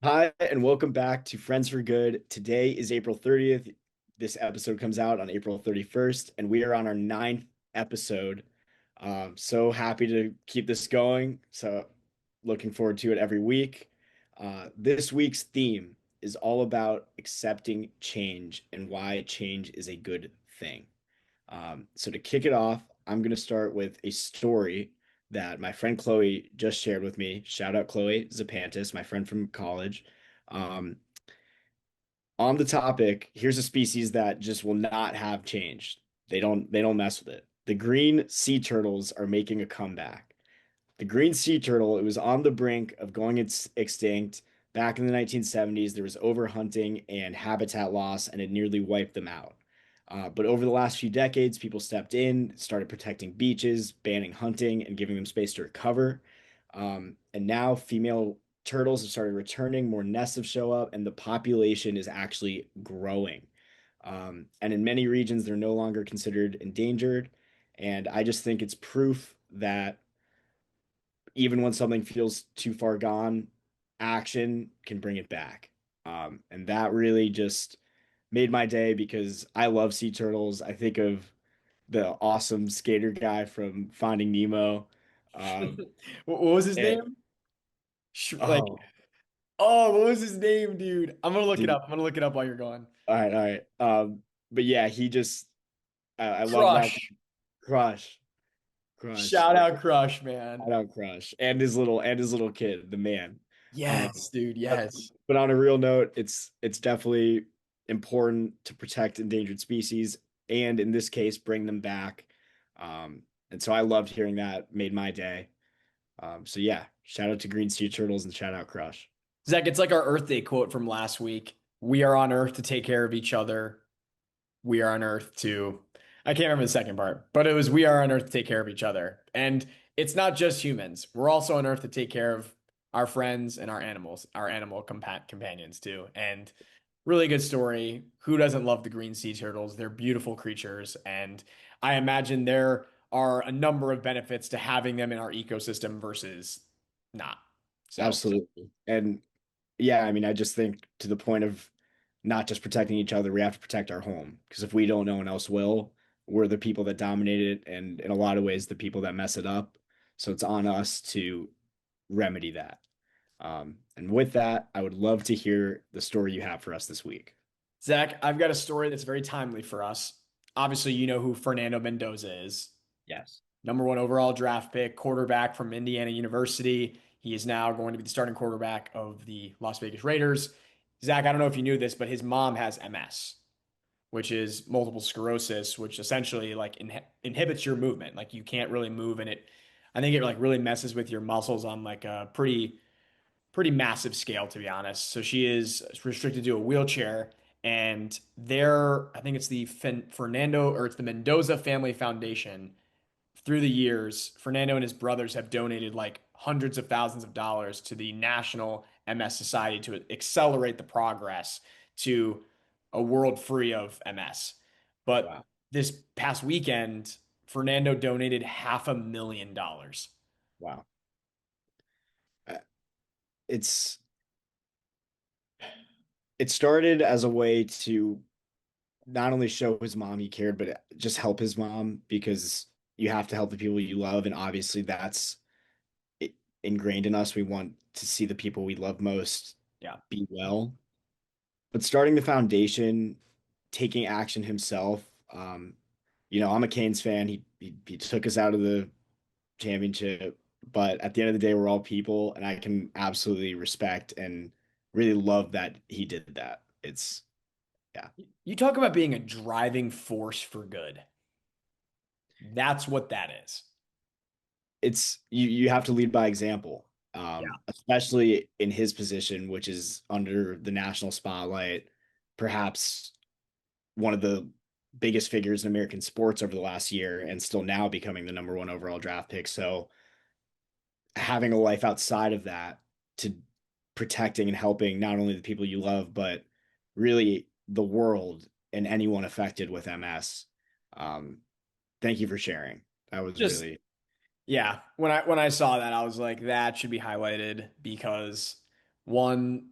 Hi, and welcome back to Friends for Good. Today is April 30th. This episode comes out on April 31st, and we are on our ninth episode. So happy to keep this going. So looking forward to it every week. This week's theme is all about accepting change and why change is a good thing. So to kick it off, I'm going to start with a story that my friend Chloe just shared with me. Shout out Chloe Zapantis, my friend from college. Um, on the topic, here's a species that just will not have changed. They don't mess with it. The green sea turtles are making a comeback. The green sea turtle, it was on the brink of going extinct back in the 1970s. There was overhunting and habitat loss, and it nearly wiped them out. But over the last few decades, people stepped in, started protecting beaches, banning hunting, and giving them space to recover. And now female turtles have started returning, more nests have show up, and the population is actually growing. And in many regions, they're no longer considered endangered. And I just think it's proof that even when something feels too far gone, action can bring it back. And that really just made my day because I love sea turtles. I think of the awesome skater guy from Finding Nemo. Um, What was his and name? Like, oh, oh, what was his name, dude? I'm gonna look it dude, up. I'm gonna look it up while you're going. all right, all right. But yeah, he just I love that Crush. crush, crush. Shout out Crush, man. I don't crush, and his little kid, the man. Yes, dude. But, Yes. but on a real note, it's definitely important to protect endangered species, and in this case, bring them back. And so I loved hearing that. Made my day. So yeah, shout out to Green Sea Turtles and shout out Crush. Zach, it's like our Earth Day quote from last week. We are on Earth to take care of each other. We are on Earth to, I can't remember the second part, but it was we are on Earth to take care of each other. And it's not just humans. We're also on Earth to take care of our friends and our animals, our animal companions too. And really good story. Who doesn't love the green sea turtles? They're beautiful creatures. And I imagine there are a number of benefits to having them in our ecosystem versus not. So, Absolutely. And yeah, I mean, I just think to the point of not just protecting each other, we have to protect our home because if we don't, no one else will. We're the people that dominate it, and in a lot of ways, the people that mess it up. So it's on us to remedy that. And with that, I would love to hear the story you have for us this week. Zach, I've got a story that's very timely for us. Obviously, you know who Fernando Mendoza is. Yes. Number one overall draft pick, quarterback from Indiana University. He is now going to be the starting quarterback of the Las Vegas Raiders. Zach, I don't know if you knew this, but his mom has MS, which is multiple sclerosis, which essentially like inhibits your movement. Like you can't really move, and I think it like really messes with your muscles on like a pretty massive scale, to be honest. So she is restricted to a wheelchair. And there, I think it's the Fernando or it's the Mendoza Family Foundation. Through the years, Fernando and his brothers have donated like hundreds of thousands of dollars to the National MS Society to accelerate the progress to a world free of MS. But Wow. this past weekend, Fernando donated $500,000. Wow. Uh, It's it started as a way to not only show his mom he cared, but just help his mom because you have to help the people you love, and obviously that's ingrained in us. We want to see the people we love most Yeah. be well. But starting the foundation, taking action himself, I'm a Canes fan. He took us out of the championship, but at the end of the day, we're all people, and I can absolutely respect and really love that he did that. It's yeah, You talk about being a driving force for good. That's what that is. it's you have to lead by example, Yeah. especially in his position, which is under the national spotlight, perhaps one of the biggest figures in American sports over the last year, and still now becoming the number one overall draft pick. So having a life outside of that to protecting and helping not only the people you love, but really the world and anyone affected with MS. Um, thank you for sharing. That was Just really yeah, when I saw that, I was like, that should be highlighted because one,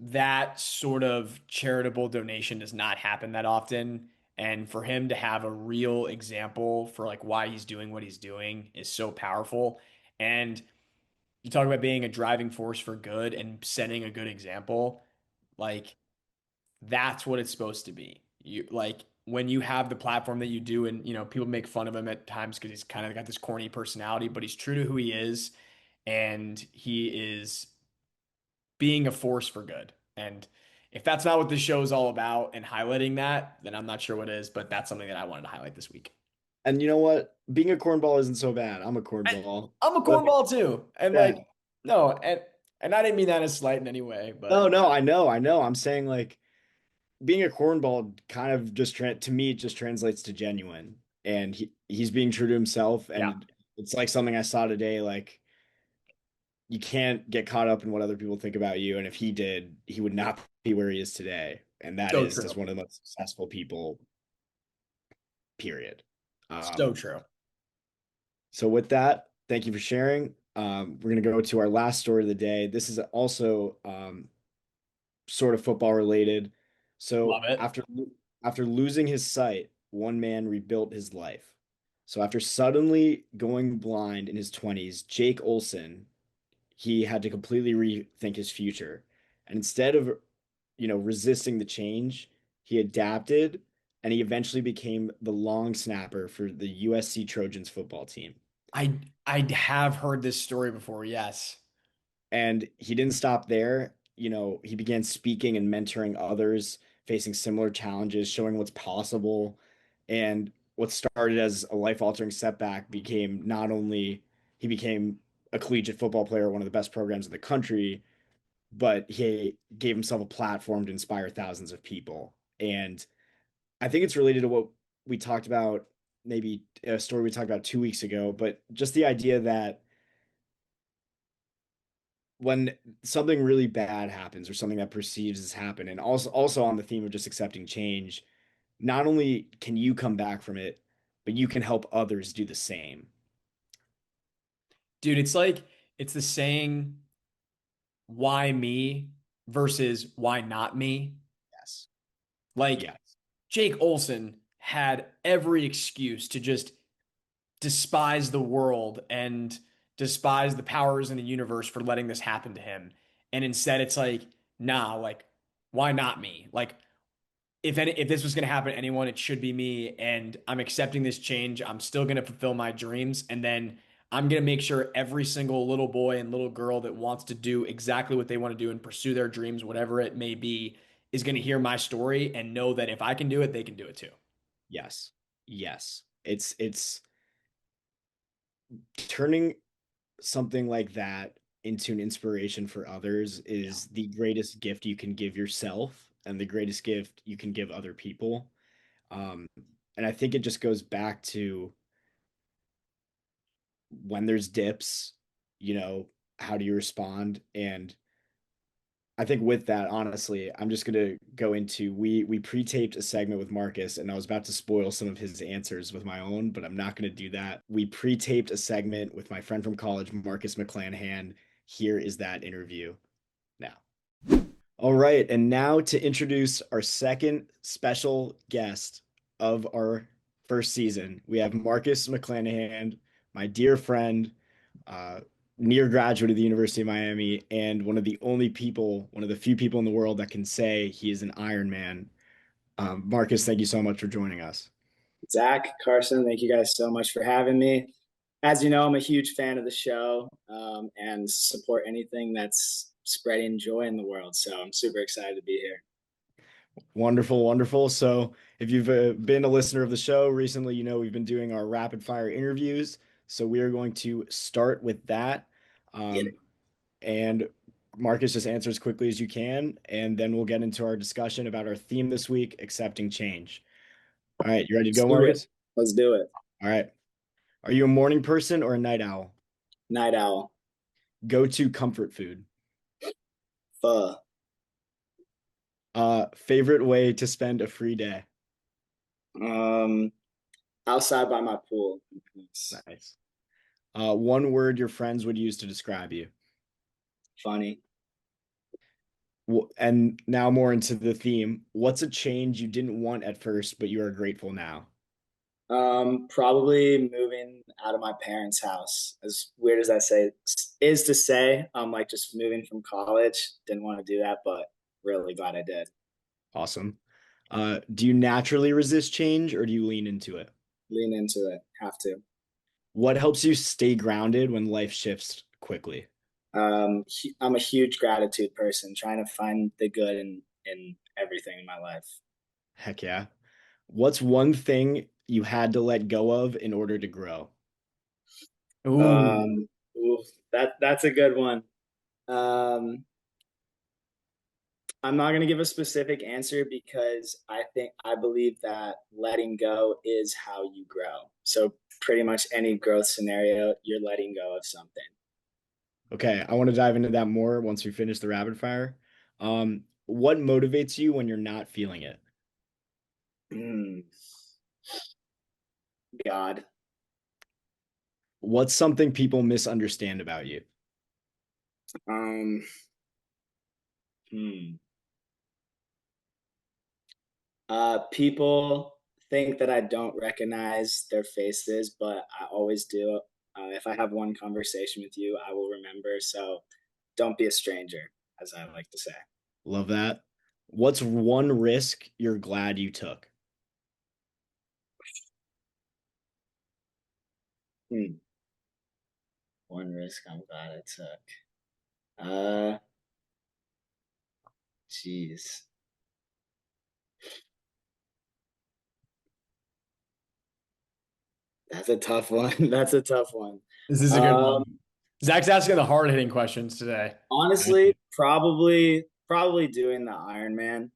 that sort of charitable donation does not happen that often. And for him to have a real example for like why he's doing what he's doing is so powerful. And you talk about being a driving force for good and setting a good example. Like that's what it's supposed to be. You like when you have the platform that you do, and people make fun of him at times because he's kind of got this corny personality, but he's true to who he is, and he is being a force for good. And if that's not what this show is all about and highlighting that, then I'm not sure what is, but that's something that I wanted to highlight this week. And you know what? Being a cornball isn't so bad. I'm a I, cornball. I'm a But cornball too. And yeah. like, no, and I didn't mean that as slight in any way, No, but no, I know. I'm saying like being a cornball kind of just to me it just translates to genuine. And he's being true to himself. yeah, And it's like something I saw today, like you can't get caught up in what other people think about you. And if he did, he would not be where he is today. And that so is true. just one of the most successful people, period. So Um, true. so with that, thank you for sharing. We're gonna go to our last story of the day. This is also sort of football related. So Love it. after losing his sight, one man rebuilt his life. So after suddenly going blind in his 20s, Jake Olson, he had to completely rethink his future. And instead of, resisting the change, he adapted and he eventually became the long snapper for the USC Trojans football team. I have heard this story before. Yes. And he didn't stop there. He began speaking and mentoring others facing similar challenges, showing what's possible. And what started as a life-altering setback became not only he became a collegiate football player, one of the best programs in the country, but he gave himself a platform to inspire thousands of people. And I think it's related to what we talked about, maybe a story we talked about 2 weeks ago, but just the idea that when something really bad happens or something that perceives as happened, and also on the theme of just accepting change, not only can you come back from it, but you can help others do the same. Dude, it's like it's the saying, why me versus why not me? Yes. Like Yes. Jake Olson had every excuse to just despise the world and despise the powers in the universe for letting this happen to him. And instead it's like, nah, like why not me? Like if this was going to happen to anyone, it should be me. And I'm accepting this change. I'm still going to fulfill my dreams. And then I'm going to make sure every single little boy and little girl that wants to do exactly what they want to do and pursue their dreams, whatever it may be, is going to hear my story and know that if I can do it, they can do it too. Yes. Yes. It's turning something like that into an inspiration for others Yeah. is the greatest gift you can give yourself and the greatest gift you can give other people. Um, and I think it just goes back to when there's dips, you know, how do you respond? And I think with that, honestly, I'm just gonna go into we pre-taped a segment with Marcus, and I was about to spoil some of his answers with my own, but I'm not gonna do that. We pre-taped a segment with my friend from college, Marcus McClanahan. Here is that interview now. All right, and now to introduce our second special guest of our first season, we have Marcus McClanahan, my dear friend, uh, near graduate of the University of Miami, and one of the few people in the world that can say he is an Iron Man. Marcus, thank you so much for joining us. Zach, Carson, thank you guys so much for having me. As you know, I'm a huge fan of the show and support anything that's spreading joy in the world. So I'm super excited to be here. Wonderful, wonderful. So, if you've been a listener of the show recently, you know we've been doing our rapid fire interviews. So, we are going to start with that. Get Um, it. and Marcus, just answer as quickly as you can, and then we'll get into our discussion about our theme this week, accepting change. All right, you ready to Let's go, do it. Marcus? Let's do it. All right. Are you a morning person or a night owl? Night owl. Go-to comfort food. Pho. Favorite way to spend a free day. Um, outside by my pool. Nice. One word your friends would use to describe you. Funny. And now more into the theme. What's a change you didn't want at first, but you are grateful now? Probably moving out of my parents' house. As weird as that say is to say, like just moving from college. Didn't want to do that, but really glad I did. Awesome. Do you naturally resist change or do you lean into it? Lean into it. Have to. What helps you stay grounded when life shifts quickly? I'm a huge gratitude person, trying to find the good in everything in my life. Heck yeah. What's one thing you had to let go of in order to grow? Ooh. Um, ooh, that's a good one. Um, I'm not going to give a specific answer because I believe that letting go is how you grow. So pretty much any growth scenario, you're letting go of something. Okay, I want to dive into that more once we finish the rapid fire. What motivates you when you're not feeling it? Mm, God. What's something people misunderstand about you? Um, hmm. People think that I don't recognize their faces, but I always do. If I have one conversation with you, I will remember. So don't be a stranger, as I like to say. Love that. What's one risk you're glad you took? Hmm. One risk I'm glad I took. Uh, Jeez. That's a tough one. That's a tough one. This is a good Um, one. Zach's asking the hard hitting questions today. Honestly, probably doing the Ironman.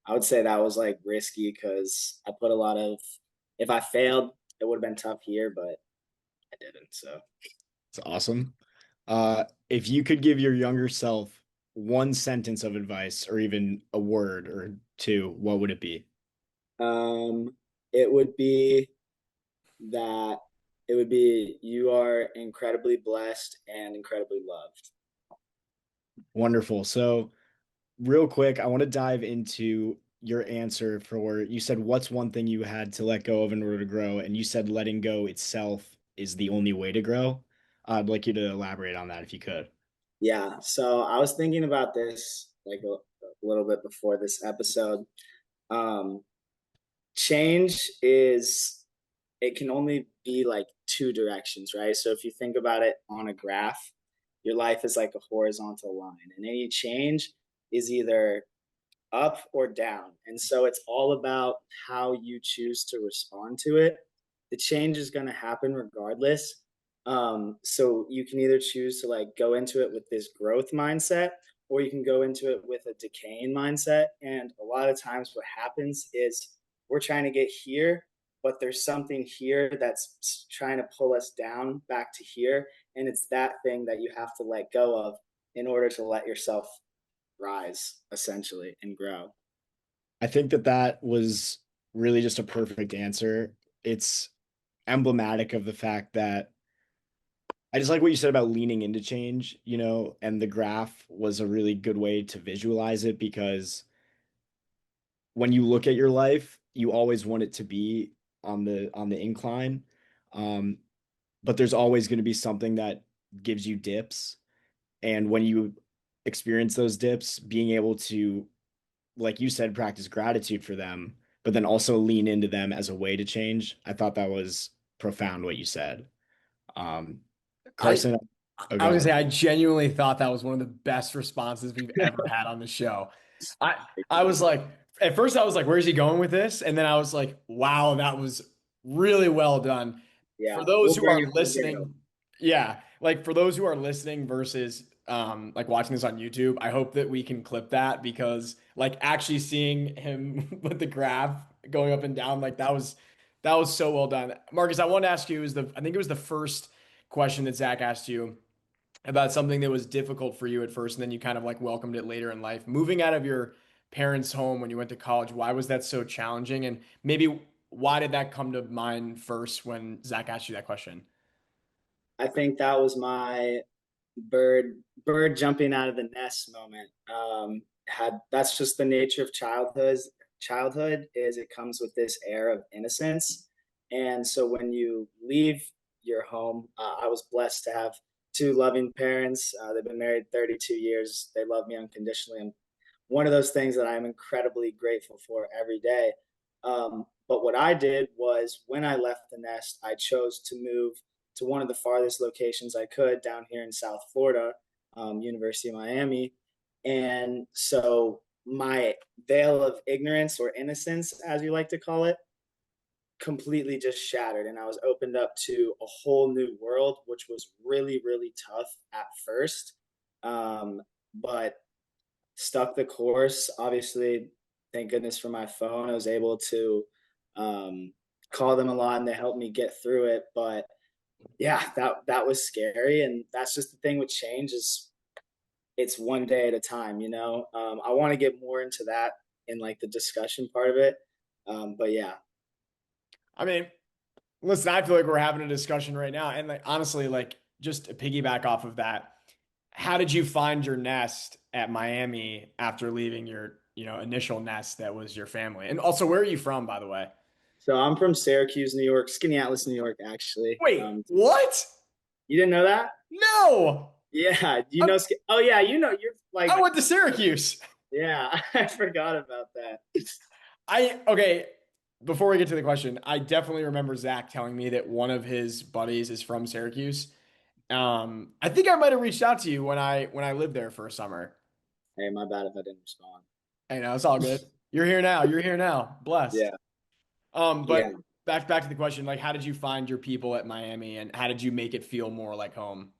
I would say that was like risky because I put a lot of. If I failed, it would have been tough here, but I didn't. So, It's awesome. If you could give your younger self one sentence of advice or even a word or two, what would it be? um, it would be that you are incredibly blessed and incredibly loved. Wonderful. So, real quick, I want to dive into your answer for you said what's one thing you had to let go of in order to grow, and you said letting go itself is the only way to grow. I'd like you to elaborate on that if you could. Yeah. So I was thinking about this like a little bit before this episode. Um, Change is it can only be like two directions, right? So if you think about it on a graph, your life is like a horizontal line, and any change is either up or down. And so it's all about how you choose to respond to it. The change is going to happen regardless. So you can either choose to like go into it with this growth mindset, or you can go into it with a decaying mindset. And a lot of times, what happens is we're trying to get here, but there's something here that's trying to pull us down back to here. And it's that thing that you have to let go of in order to let yourself rise essentially and grow. I think that that was really just a perfect answer. It's emblematic of the fact that I just like what you said about leaning into change, and the graph was a really good way to visualize it because when you look at your life, you always want it to be on the incline. Um, but there's always going to be something that gives you dips. And when you experience those dips, being able to, like you said, practice gratitude for them, but then also lean into them as a way to change. I thought that was profound what you said. Um, I Carson, oh, I go was gonna ahead. say I genuinely thought that was one of the best responses we've ever had on the show. I I was like, at first I was like, where's he going with this? And then I was like, wow, that was really well done. For Yeah, those we'll who bring are it full circle. listening, yeah, like for those who are listening versus like watching this on YouTube, I hope that we can clip that because like actually seeing him with the graph going up and down, like that was so well done. Marcus, I wanted to ask you, I think it was the first question that Zach asked you about something that was difficult for you at first, and then you kind of like welcomed it later in life. Moving out of your parents' home when you went to college, why was that so challenging? And maybe why did that come to mind first when Zach asked you that question? I think that was my bird jumping out of the nest moment. Had That's just the nature of childhood. Childhood is it comes with this air of innocence, and so when you leave your home, I was blessed to have two loving parents. They've been married 32 years. They love me unconditionally. And one of those things that I'm incredibly grateful for every day. But what I did was when I left the nest, I chose to move to one of the farthest locations I could down here in South Florida, University of Miami. And so my veil of ignorance or innocence, as you like to call it, completely just shattered. And I was opened up to a whole new world, which was really, really tough at first. But stuck the course. Obviously, thank goodness for my phone. I was able to call them a lot and they helped me get through it. But yeah, that was scary. And that's just the thing with change is it's one day at a time, you know. I want to get more into that in like the discussion part of it. But yeah. I mean, listen, I feel like we're having a discussion right now. And like honestly, like just to piggyback off of that, how did you find your nest at Miami after leaving your, initial nest that was your family? And also, where are you from, by the way? So I'm from Syracuse, New York, Skaneateles, New York, actually. Wait, what? You didn't know that? No. Yeah, you I'm- know. Oh yeah, you know. You're like, I went to Syracuse. yeah, I forgot about that. Okay, before we get to the question, I definitely remember Zach telling me that one of his buddies is from Syracuse. I think I might have reached out to you when I lived there for a summer. Hey, my bad if I didn't respond. Hey, no, it's all good. You're here now. You're here now. Blessed. Yeah, But yeah, back to the question, like, how did you find your people at Miami, and how did you make it feel more like home?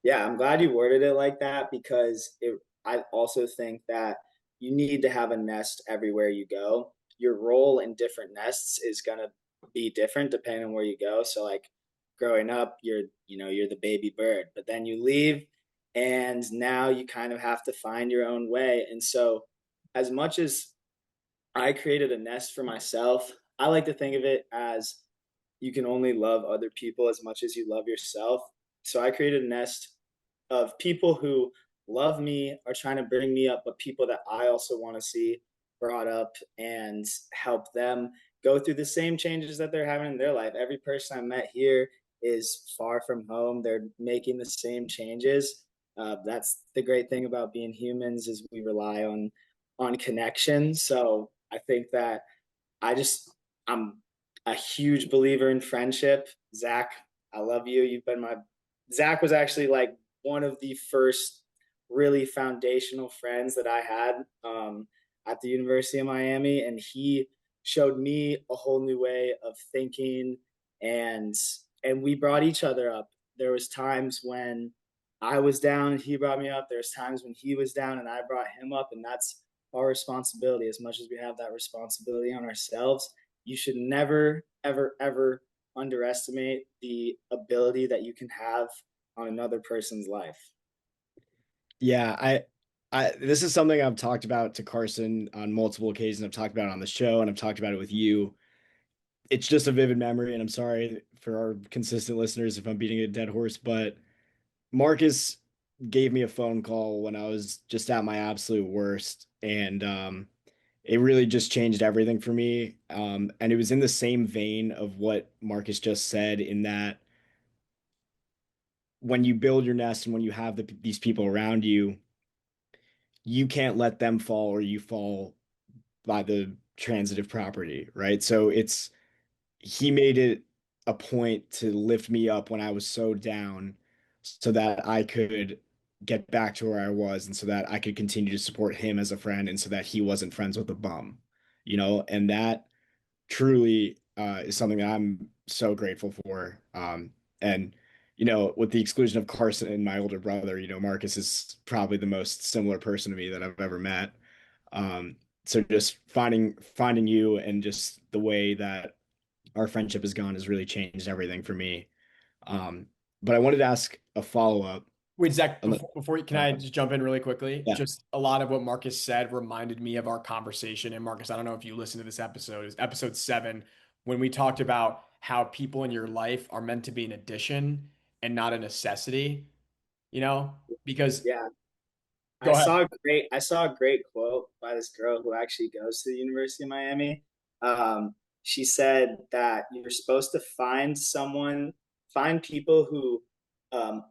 yeah. I'm glad you worded it like that because it. I also think that you need to have a nest everywhere you go. Your role in different nests is gonna be different depending on where you go. So like growing up, you're the baby bird, but then you leave, and now you kind of have to find your own way. And so, as much as I created a nest for myself, I like to think of it as you can only love other people as much as you love yourself. So I created a nest of people who love me, are trying to bring me up, but people that I also want to see brought up and help them go through the same changes that they're having in their life. Every person I met here is far from home. They're making the same changes. That's the great thing about being humans is we rely on connection. So I think that I just I'm a huge believer in friendship. Zach, I love you. You've been my Zach was actually like one of the first really foundational friends that I had at the University of Miami, and he showed me a whole new way of thinking, and we brought each other up. There was times when I was down and he brought me up. There's times when he was down and I brought him up, and that's our responsibility. As much as we have that responsibility on ourselves, you should never, ever, ever underestimate the ability that you can have on another person's life. Yeah, this is something I've talked about to Carson on multiple occasions. I've talked about it on the show and I've talked about it with you. It's just a vivid memory, and I'm sorry for our consistent listeners if I'm beating a dead horse, but Marcus gave me a phone call when I was just at my absolute worst, and it really just changed everything for me. And it was in the same vein of what Marcus just said, in that when you build your nest and when you have these people around you, you can't let them fall or you fall by the transitive property, right? So he made it a point to lift me up when I was so down so that I could get back to where I was and so that I could continue to support him as a friend and so that he wasn't friends with a bum, and that truly is something that I'm so grateful for. And with the exclusion of Carson and my older brother, Marcus is probably the most similar person to me that I've ever met. So just finding you and just the way that our friendship has gone has really changed everything for me. But I wanted to ask a follow-up. Wait, Zach, can I just jump in really quickly? Yeah. Just a lot of what Marcus said reminded me of our conversation. And Marcus, I don't know if you listened to this episode, it's episode 7, when we talked about how people in your life are meant to be an addition and not a necessity. you know, because Yeah. go ahead. I saw a great quote by this girl who actually goes to the University of Miami. She said that you're supposed to find people who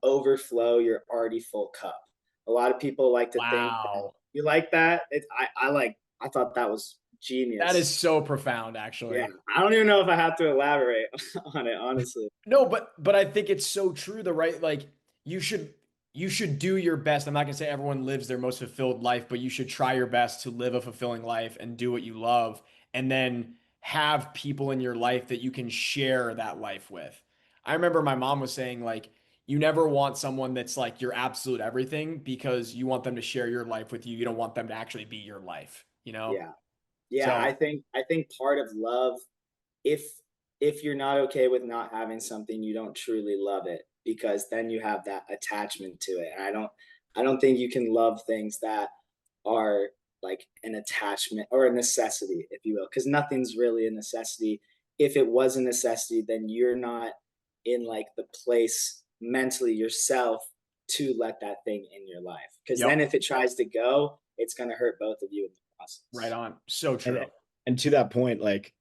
overflow your already full cup. A lot of people like to think that Wow. you like that. I thought that was That is genius. so profound, Yeah, actually. I don't even know if I have to elaborate on it, honestly. No, but I think it's so true, the right? Like you should you should do your best. I'm not gonna say everyone lives their most fulfilled life, but you should try your best to live a fulfilling life and do what you love, and then have people in your life that you can share that life with. I remember my mom was saying like you never want someone that's like your absolute everything because you want them to share your life with you. You don't want them to actually be your life, you know? Yeah. Yeah, So, I think part of love, if if you're not okay with not having something, you don't truly love it because then you have that attachment to it. And I don't think you can love things that are like an attachment or a necessity, if you will, because nothing's really a necessity. If it was a necessity, then you're not in like the place mentally yourself to let that thing in your life. Because then yep, if it tries to go, it's going to hurt both of you in the right process. on. So And true. and to that point, like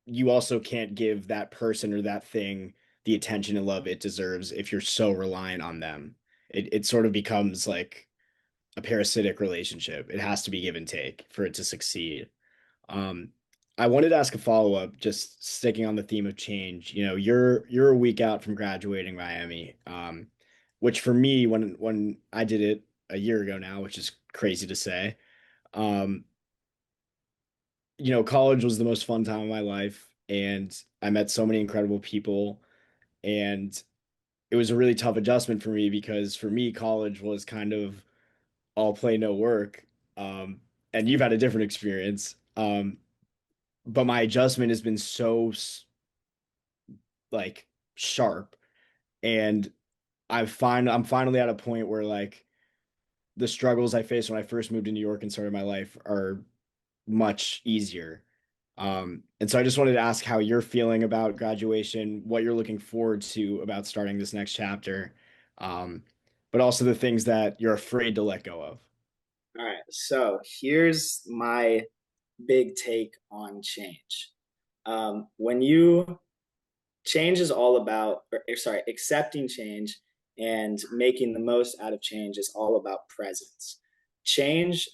you also can't give that person or that thing the attention and love it deserves if you're so reliant on them. It sort of becomes like a parasitic relationship. It has to be give and take for it to succeed. Um, I wanted to ask a follow-up, just sticking on the theme of change. You know, you're a week out from graduating Miami, which for me, when I did it a year ago now, which is crazy to say, um, you know, college was the most fun time of my life, and I met so many incredible people, and it was a really tough adjustment for me because for me, college was kind of all play, no work. And you've had a different experience. But my adjustment has been so like sharp, and I'm finally at a point where like the struggles I faced when I first moved to New York and started my life are much easier. And so I just wanted to ask how you're feeling about graduation, what you're looking forward to about starting this next chapter, um, but also the things that you're afraid to let go of. All right. So here's my big take on change. When you change is all about, sorry, accepting change and making the most out of change is all about presence. Change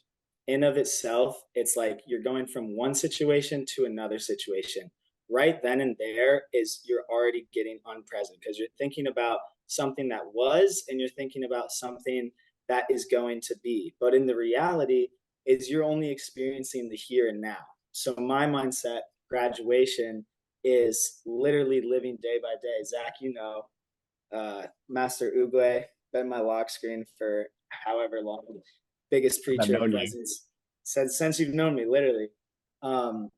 in of itself, it's like you're going from one situation to another situation. Right then and there is you're already getting unpresent because you're thinking about something that was and you're thinking about something that is going to be. But in the reality is you're only experiencing the here and now. So my mindset, graduation is literally living day by day. Zach, you know, Master Uguay, been my lock screen for however long, biggest I've preacher of known you. presence since you've known me, literally. Um,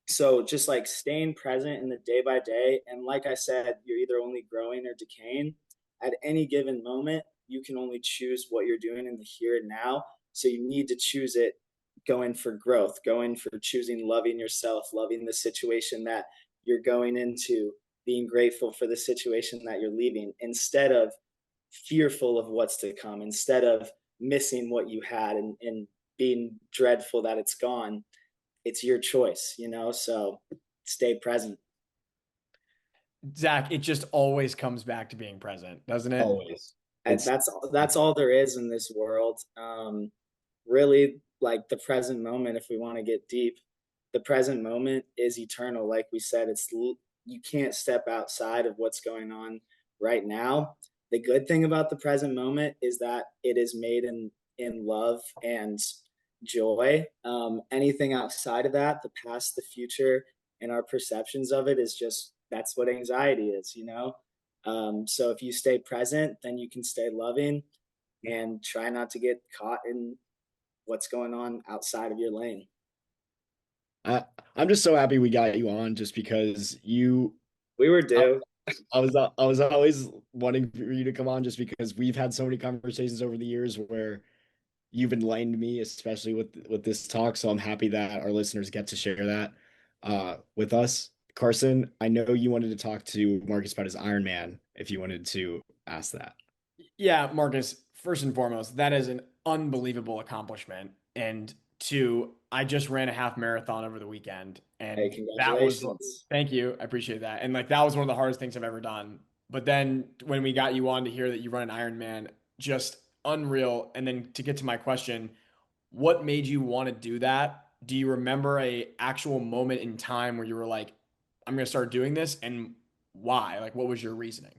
so just like staying present in the day by day, and like I said, you're either only growing or decaying. At any given moment, you can only choose what you're doing in the here and now. So you need to choose it going for growth, going for choosing loving yourself, loving the situation that you're going into, being grateful for the situation that you're leaving, instead of fearful of what's to come, instead of missing what you had and being dreadful that it's gone. It's your choice, you know? So stay present. Zach, it just always comes back to being present, doesn't it? Always. It's That's all there is in this world. Really, like the present moment. If we want to get deep, the present moment is eternal. Like we said, you can't step outside of what's going on right now. The good thing about the present moment is that it is made in love and joy. Anything outside of that, the past, the future, and our perceptions of it is just that's what anxiety is, you know? So if you stay present, then you can stay loving and try not to get caught in what's going on outside of your lane. I, I'm just so happy we got you on just because We were I, due. I was always wanting for you to come on just because we've had so many conversations over the years where you've enlightened me, especially with this talk. So I'm happy that our listeners get to share that with us. Carson, I know you wanted to talk to Marcus about his Iron Man if you wanted to ask that. Yeah, Marcus, first and foremost, that is an unbelievable accomplishment. And two, I just ran a half marathon over the weekend, Hey, and that was, congratulations. thank you. I appreciate that. And like that was one of the hardest things I've ever done. But then when we got you on to hear that you run an Ironman, just unreal. And then to get to my question, what made you want to do that? Do you remember a actual moment in time where you were like, I'm going to start doing this, and why? Like, what was your reasoning?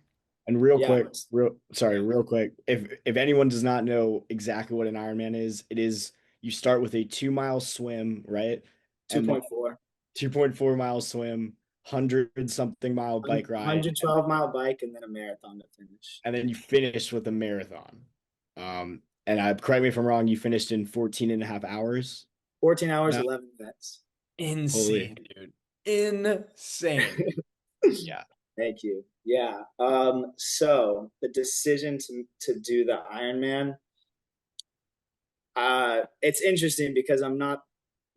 And real Yeah, quick, real quick. If anyone does not know exactly what an Ironman is, it is you start with a 2 mile swim, right? And then 2.4. 2.4 mile swim, 100 something mile bike ride, 112-mile bike and then a marathon to finish. and then you finish with a marathon. And correct me if I'm wrong, you finished in 14 and a half hours. 14 hours, Yeah. 11 minutes. Holy. Insane, dude. Insane. Yeah. Thank you. Yeah. So the decision to do the Ironman, it's interesting because I'm not,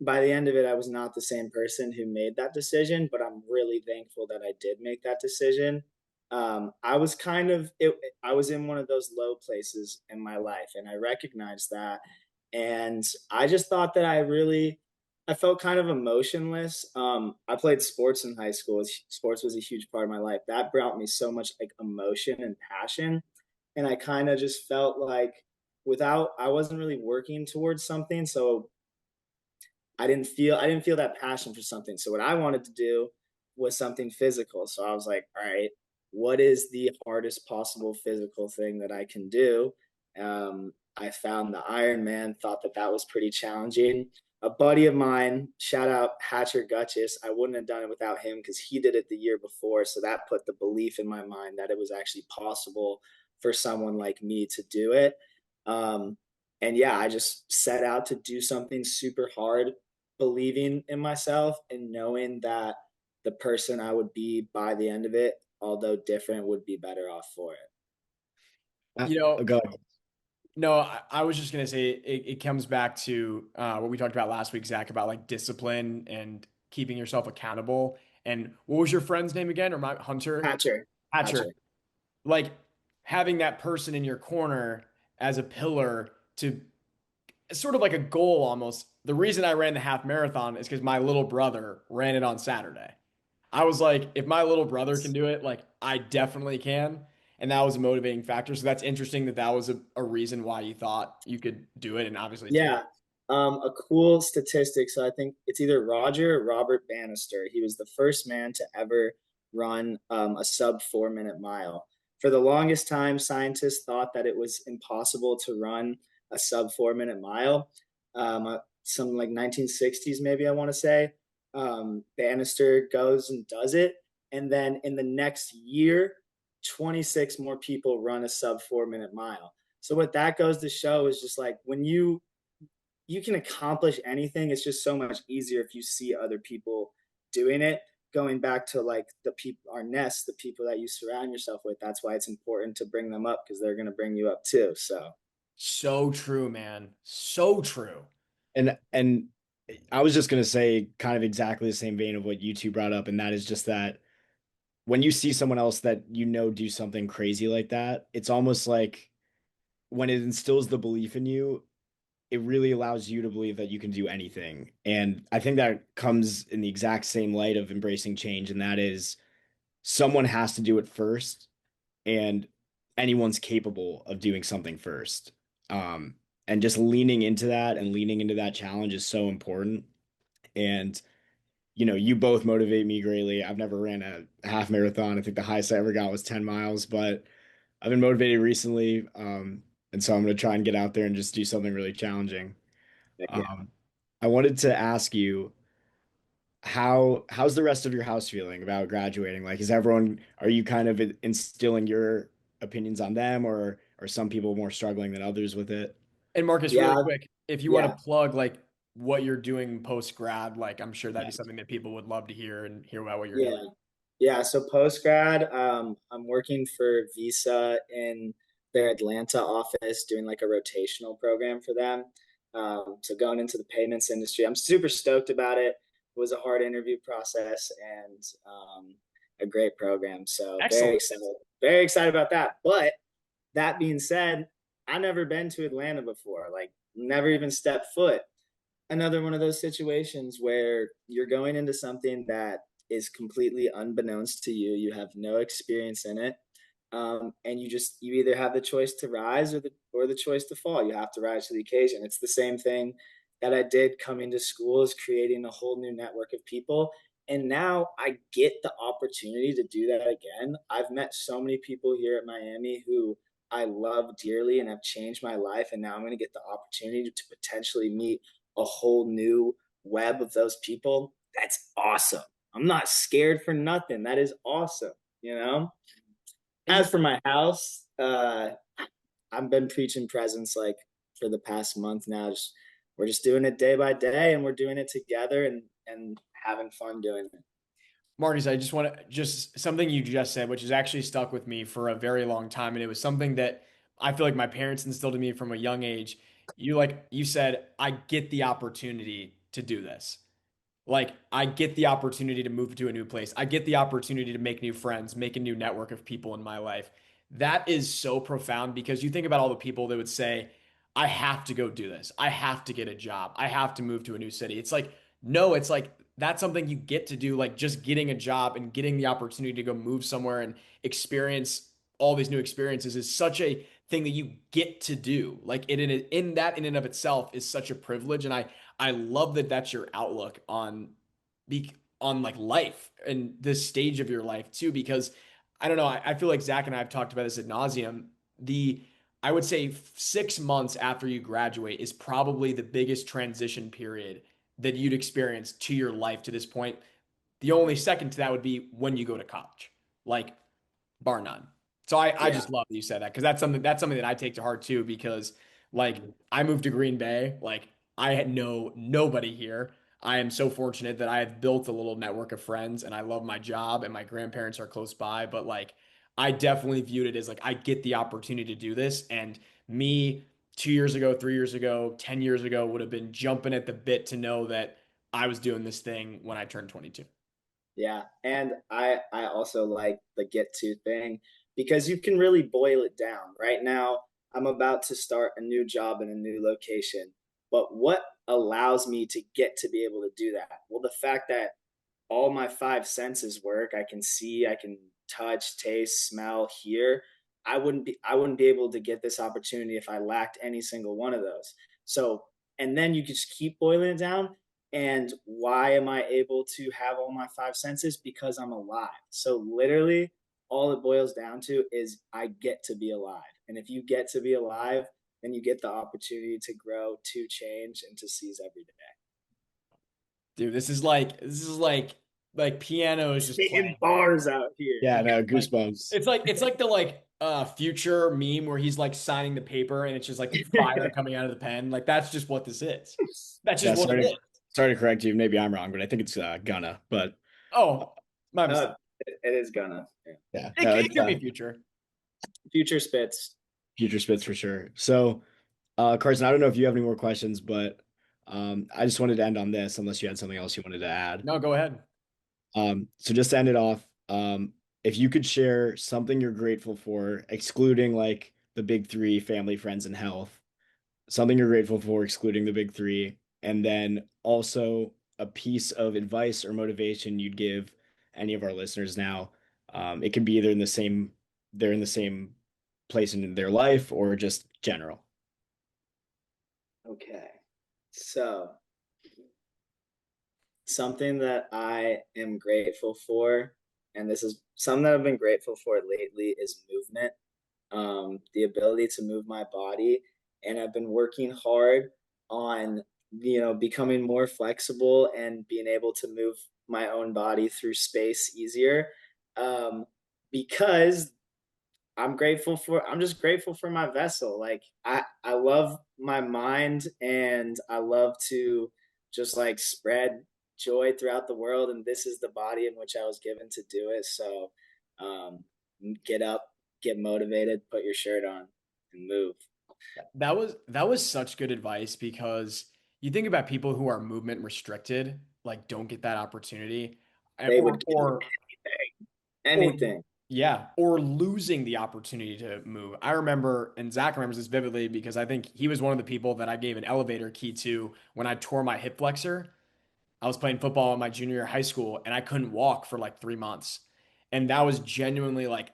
by the end of it, I was not the same person who made that decision, but I'm really thankful that I did make that decision. I was I was in one of those low places in my life, and I recognized that. And I just thought that I felt kind of emotionless. I played sports in high school. Sports was a huge part of my life. That brought me so much like emotion and passion. And I kind of just felt like I wasn't really working towards something. So I didn't feel that passion for something. So what I wanted to do was something physical. So I was like, all right, what is the hardest possible physical thing that I can do? I found the Ironman, thought that that was pretty challenging. A buddy of mine, shout out Hatcher Gutchis, I wouldn't have done it without him because he did it the year before. So that put the belief in my mind that it was actually possible for someone like me to do it. Um, and yeah, I just set out to do something super hard, believing in myself and knowing that the person I would be by the end of it, although different, would be better off for it. You know, Go ahead. no, I was just gonna say it comes back to what we talked about last week, Zach, about like discipline and keeping yourself accountable. And what was your friend's name again? Or my Hunter? Hatcher, Hatcher. Hatcher. Like having that person in your corner as a pillar to sort of like a goal almost. The reason I ran the half marathon is because my little brother ran it on Saturday. I was like, if my little brother can do it, like I definitely can. And that was a motivating factor. So that's interesting that that was a reason why you thought you could do it and obviously did. Yeah. A cool statistic. So I think it's either Roger or Robert Bannister. He was the first man to ever run a sub 4 minute mile. For the longest time, scientists thought that it was impossible to run a sub 4 minute mile. Something like 1960s, maybe I want to say. Bannister goes and does it. And then in the next year, 26 more people run a sub 4 minute mile. So what that goes to show is just like when you can accomplish anything. It's just so much easier if you see other people doing it. Going back to like the people, our nest, the people that you surround yourself with. That's why it's important to bring them up because they're going to bring you up too. So So true, man. So true. And I was just gonna say kind of exactly the same vein of what you two brought up, and that is just that when you see someone else that you know do something crazy like that, it's almost like when it instills the belief in you, it really allows you to believe that you can do anything. And I think that comes in the exact same light of embracing change, and that is someone has to do it first, and anyone's capable of doing something first. And just leaning into that and leaning into that challenge is so important. And you both motivate me greatly. I've never ran a half marathon. I think the highest I ever got was 10 miles, but I've been motivated recently. And so I'm going to try and get out there and just do something really challenging. yeah, Um, I wanted to ask you how's the rest of your house feeling about graduating? Like, are you kind of instilling your opinions on them, or are some people more struggling than others with it? And Marcus, really yeah, quick, if you want yeah, to plug like what you're doing post grad, like I'm sure that'd be Yes. something that people would love to hear and hear about what you're doing. yeah. Yeah, so post grad, I'm working for Visa in their Atlanta office, doing like a rotational program for them. So going into the payments industry, I'm super stoked about it. It was a hard interview process and a great program. So Excellent. very excited about that. But that being said, I never been to Atlanta before, like never even stepped foot. Another one of those situations where you're going into something that is completely unbeknownst to you. You have no experience in it. And you either have the choice to rise or the choice to fall. You have to rise to the occasion. It's the same thing that I did coming to school, is creating a whole new network of people. And now I get the opportunity to do that again. I've met so many people here at Miami who I love dearly and have changed my life. And now I'm going to get the opportunity to potentially meet a whole new web of those people. That's awesome. I'm not scared for nothing. That is awesome, you know? And As for my house, I've been preaching presence like for the past month now. We're just doing it day by day, and we're doing it together and having fun doing it. Marcus, I just want to just something you just said, which has actually stuck with me for a very long time. And it was something that I feel like my parents instilled in me from a young age. You said, I get the opportunity to do this. Like, I get the opportunity to move to a new place. I get the opportunity to make new friends, make a new network of people in my life. That is so profound because you think about all the people that would say, I have to go do this. I have to get a job. I have to move to a new city. It's like, no, it's like that's something you get to do. Like, just getting a job and getting the opportunity to go move somewhere and experience all these new experiences is such a thing that you get to do. Like, in that in and of itself is such a privilege. And I love that that's your outlook on be on like life and this stage of your life too, because I don't know, I feel like Zach and I have talked about this ad nauseum. I would say 6 months after you graduate is probably the biggest transition period that you'd experience to your life to this point. The only second to that would be when you go to college, like bar none. So I Yeah. just love that you said that because that's something that I take to heart too because like I moved to Green Bay, like I had nobody here. I am so fortunate that I have built a little network of friends and I love my job and my grandparents are close by, but like I definitely viewed it as like I get the opportunity to do this and me 2 years ago, 3 years ago, 10 years ago would have been jumping at the bit to know that I was doing this thing when I turned 22. Yeah. And I also like the get to thing because you can really boil it down. Right now, I'm about to start a new job in a new location. But what allows me to get to be able to do that? Well, the fact that all my five senses work. I can see, I can touch, taste, smell, hear. I wouldn't be able to get this opportunity if I lacked any single one of those. So, and then you just keep boiling it down. And why am I able to have all my five senses? Because I'm alive. So literally all it boils down to is I get to be alive. And if you get to be alive, then you get the opportunity to grow, to change, and to seize every day. Dude, this is like piano is just Spitting playing. bars out here. Yeah, no, Like goosebumps. it's like the future meme where he's like signing the paper and it's just like fire coming out of the pen. Like that's just what this is. That's Yeah, just what it is. sorry to correct you. Maybe I'm wrong, but I think it's gonna. But Oh, my mistake. Uh, it is gonna. Yeah. yeah, It, no, it it's could be future. Future spits. future spits for sure. So, Carson, I don't know if you have any more questions, but I just wanted to end on this, unless you had something else you wanted to add. No, go ahead. So just to end it off, if you could share something you're grateful for, excluding like the big three, family, friends, and health, something you're grateful for, excluding the big three, and then also a piece of advice or motivation you'd give any of our listeners now. It could be either they're in the same place in their life or just general. Okay. So, something that I am grateful for, and this is something that I've been grateful for lately, is movement. The ability to move my body. And I've been working hard on, becoming more flexible and being able to move my own body through space easier. Um, because I'm just grateful for my vessel. Like I love my mind and I love to just like spread joy throughout the world, and this is the body in which I was given to do it. So um get up, get motivated, put your shirt on and move. That was such good advice because you think about people who are movement restricted, like don't get that opportunity, They or would give or anything. or Anything. Yeah, or losing the opportunity to move. I remember, and Zach remembers this vividly because I think he was one of the people that I gave an elevator key to when I tore my hip flexor. I was playing football in my junior year of high school and I couldn't walk for like 3 months. And that was genuinely like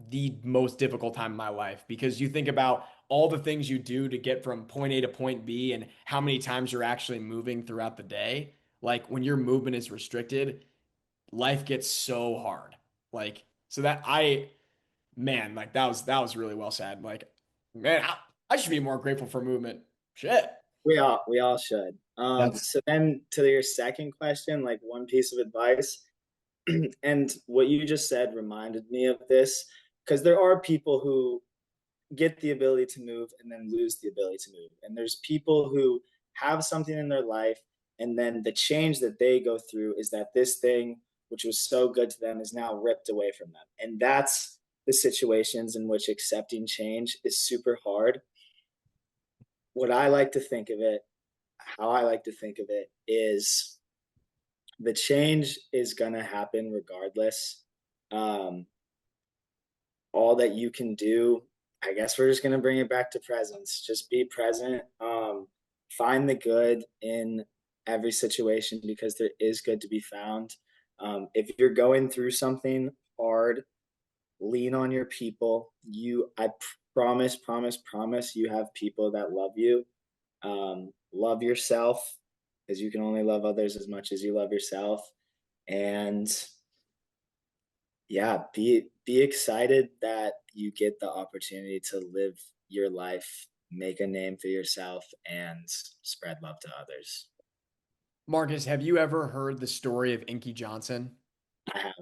the most difficult time in my life because you think about all the things you do to get from point A to point B and how many times you're actually moving throughout the day. Like when your movement is restricted, life gets so hard. Like, so that man, like that was really well said. Like, man, I should be more grateful for movement. Shit. We all should. That's So then to your second question, like one piece of advice, and what you just said reminded me of this because there are people who get the ability to move and then lose the ability to move. And there's people who have something in their life and then the change that they go through is that this thing which was so good to them is now ripped away from them. And that's the situations in which accepting change is super hard. What I like to think of it, how I like to think of it is the change is going to happen regardless. Um, all that you can do, I guess we're just going to bring it back to presence. Just be present. Find the good in every situation because there is good to be found. If you're going through something hard, lean on your people. I promise you have people that love you. Love yourself because you can only love others as much as you love yourself. And yeah, be excited that you get the opportunity to live your life, make a name for yourself, and spread love to others. Marcus, have you ever heard the story of Inky Johnson? I have.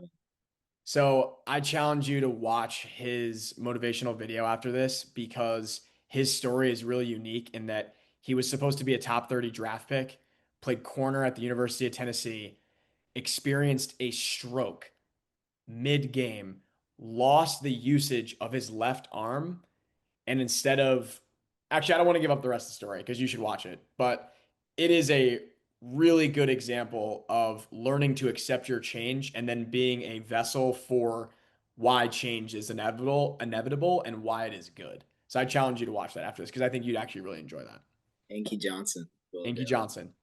So I challenge you to watch his motivational video after this because his story is really unique in that he was supposed to be a top 30 draft pick, played corner at the University of Tennessee, experienced a stroke mid-game, lost the usage of his left arm, and instead of actually, I don't want to give up the rest of the story because you should watch it, but it is a really good example of learning to accept your change and then being a vessel for why change is inevitable and why it is good. So I challenge you to watch that after this because I think you'd actually really enjoy that. Inky Johnson will do. Inky Johnson.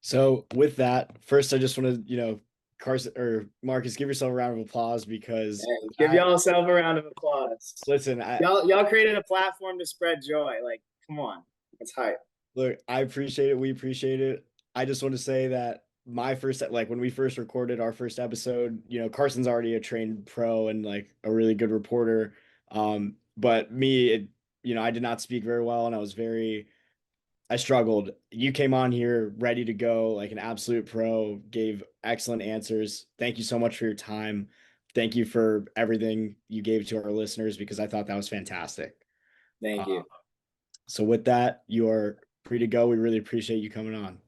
so with that. First, I just want to, Carson or Marcus, give yourself a round of applause because Hey, give y'all self a round of applause. listen, Y'all created a platform to spread joy. Like, come on, it's hype. look, I appreciate it. We appreciate it. I just want to say that my first, like when we first recorded our first episode, Carson's already a trained pro and like a really good reporter. But me, I did not speak very well and I struggled. You came on here ready to go, like an absolute pro, gave excellent answers. Thank you so much for your time. Thank you for everything you gave to our listeners because I thought that was fantastic. Thank Uh, you. so with that, you are free to go. We really appreciate you coming on.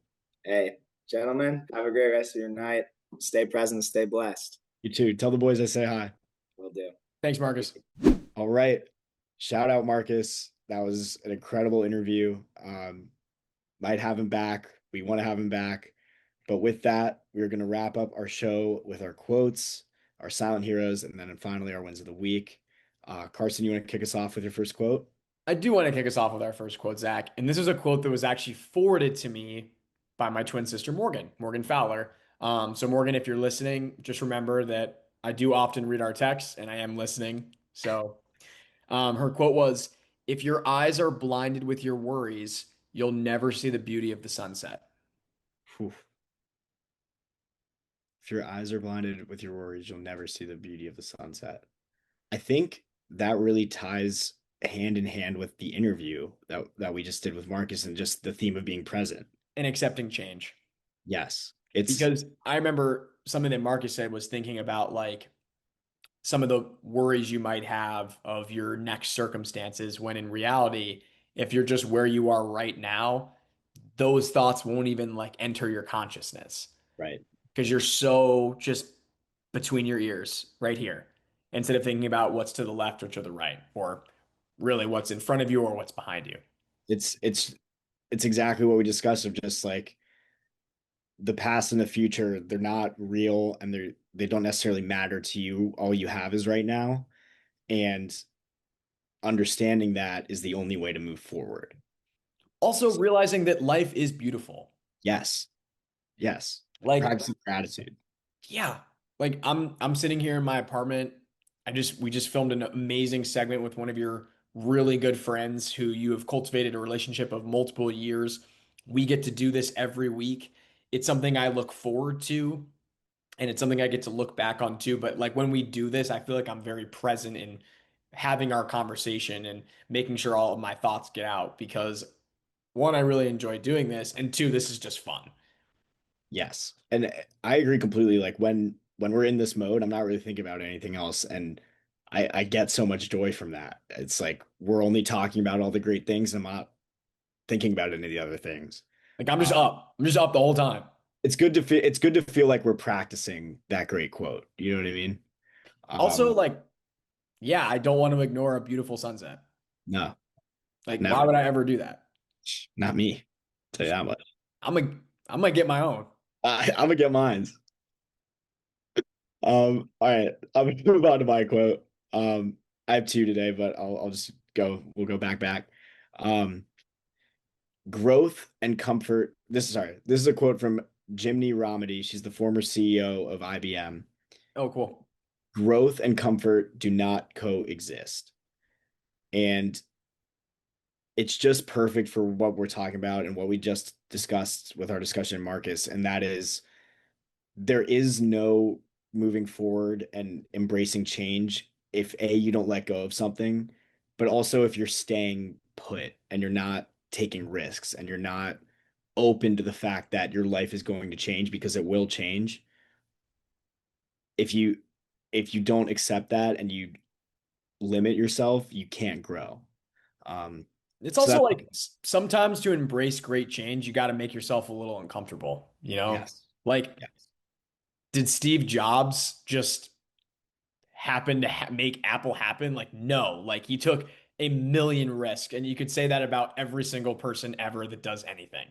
Hey, gentlemen, have a great rest of your night. Stay present, stay blessed. You too. Tell the boys I say hi. Will do. Thanks, Marcus. All right. Shout out Marcus. That was an incredible interview. Might have him back. We want to have him back. But with that, we're going to wrap up our show with our quotes, our silent heroes, and then finally our wins of the week. Carson, you want to kick us off with your first quote? I do want to kick us off with our first quote, Zach. And this is a quote that was actually forwarded to me by my twin sister, Morgan Fowler. So, Morgan, if you're listening, just remember that I do often read our texts and I am listening. So, her quote was, "If your eyes are blinded with your worries, you'll never see the beauty of the sunset." Whew. If your eyes are blinded with your worries, you'll never see the beauty of the sunset. I think that really ties hand in hand with the interview that we just did with Marcus and just the theme of being present. And accepting change. Yes. It's Because I remember something that Marcus said was thinking about like some of the worries you might have of your next circumstances when in reality, if you're just where you are right now, those thoughts won't even like enter your consciousness right. because you're so just between your ears right here instead of thinking about what's to the left or to the right or really what's in front of you or what's behind you. It's exactly what we discussed of just like the past and the future, they're not real and they don't necessarily matter to you. All you have is right now. And understanding that is the only way to move forward. Also realizing that life is beautiful. Yes. Yes. Like, Practice gratitude. yeah, like I'm sitting here in my apartment. We just filmed an amazing segment with one of your really good friends who you have cultivated a relationship of multiple years. We get to do this every week. It's something I look forward to, and it's something I get to look back on too. But like when we do this, I feel like I'm very present in having our conversation and making sure all of my thoughts get out because one, I really enjoy doing this, and two, this is just fun. Yes. And I agree completely. Like when we're in this mode, I'm not really thinking about anything else. And I get so much joy from that. It's like we're only talking about all the great things. I'm not thinking about any of the other things. Like I'm just Uh, up. I'm just up the whole time. it's good to feel like we're practicing that great quote. You know what I mean? Also, Um, like, yeah, I don't want to ignore a beautiful sunset. no, Like, why never. would I ever do that? Not me. Tell you that much. I'm gonna I'm gonna get my own. I'm gonna get mines. All right, I'm gonna move on to my quote. I have two today, but I'll just go. We'll go back. Um, growth and comfort. This is a quote from Jimny Ramady. She's the former CEO of IBM. Oh, cool. Growth and comfort do not coexist, and it's just perfect for what we're talking about and what we just discussed with our discussion, Marcus, and that is there is no moving forward and embracing change if A, you don't let go of something, but also if you're staying put and you're not taking risks and you're not open to the fact that your life is going to change because it will change. If you don't accept that and you limit yourself, you can't grow. Um, It's so also that like sometimes to embrace great change, you got to make yourself a little uncomfortable, you know? yes, Like, yes. did Steve Jobs just happen to make Apple happen? Like, no, like he took a million risks, and you could say that about every single person ever that does anything.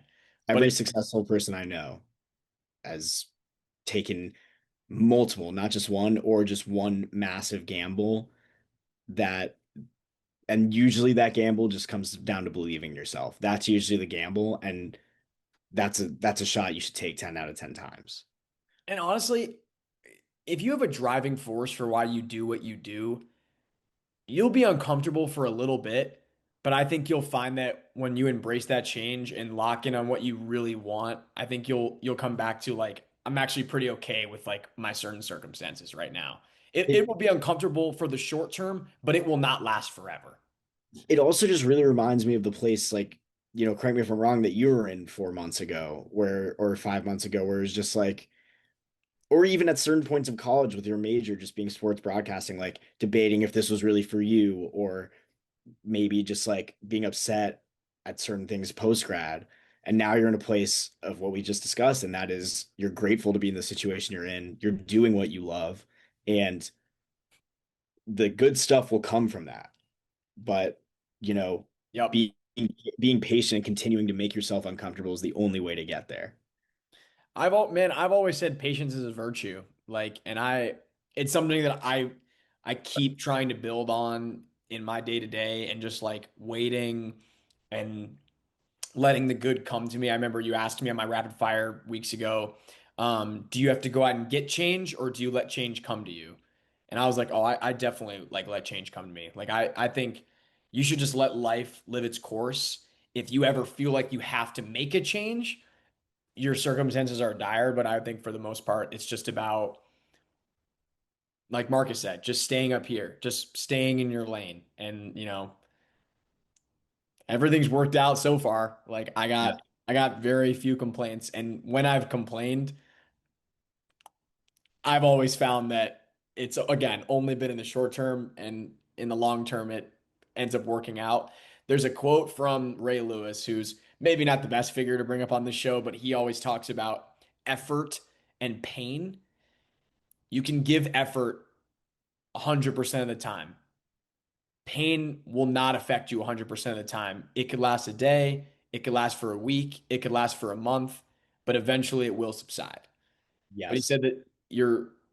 But Every it, successful person I know has taken multiple, not just one or just one massive gamble that and usually that gamble just comes down to believing yourself. That's usually the gamble and that's a shot you should take 10 out of 10 times. and honestly, if you have a driving force for why you do what you do, you'll be uncomfortable for a little bit, but I think you'll find that when you embrace that change and lock in on what you really want, I think you'll come back to like I'm actually pretty okay with like my certain circumstances right now. It It will be uncomfortable for the short term, but it will not last forever. it also just really reminds me of the place like, correct me if I'm wrong, that you were in 4 months ago where or 5 months ago where it's just like or even at certain points of college with your major just being sports broadcasting, like debating if this was really for you or maybe just like being upset at certain things post grad. And now you're in a place of what we just discussed, and that is you're grateful to be in the situation you're in. You're doing what you love, and the good stuff will come from that. But you know, Yep. being being patient and continuing to make yourself uncomfortable is the only way to get there. I've always said patience is a virtue. Like, and it's something that I keep trying to build on in my day to day and just like waiting and letting the good come to me. I remember you asked me on my rapid fire weeks ago, do you have to go out and get change or do you let change come to you? And I was like, oh, I definitely like let change come to me. Like I think you should just let life live its course. If you ever feel like you have to make a change, your circumstances are dire, but I think for the most part, it's just about, like Marcus said, just staying up here, just staying in your lane. And, everything's worked out so far. Like Yeah. I got very few complaints. And when I've complained, I've always found that it's again only been in the short term and in the long term it ends up working out. There's a quote from Ray Lewis, who's maybe not the best figure to bring up on the show, but he always talks about effort and pain. You can give effort 100% of the time. Pain will not affect you 100% of the time. It could last a day, it could last for a week, it could last for a month, but eventually it will subside. But he Yes. said that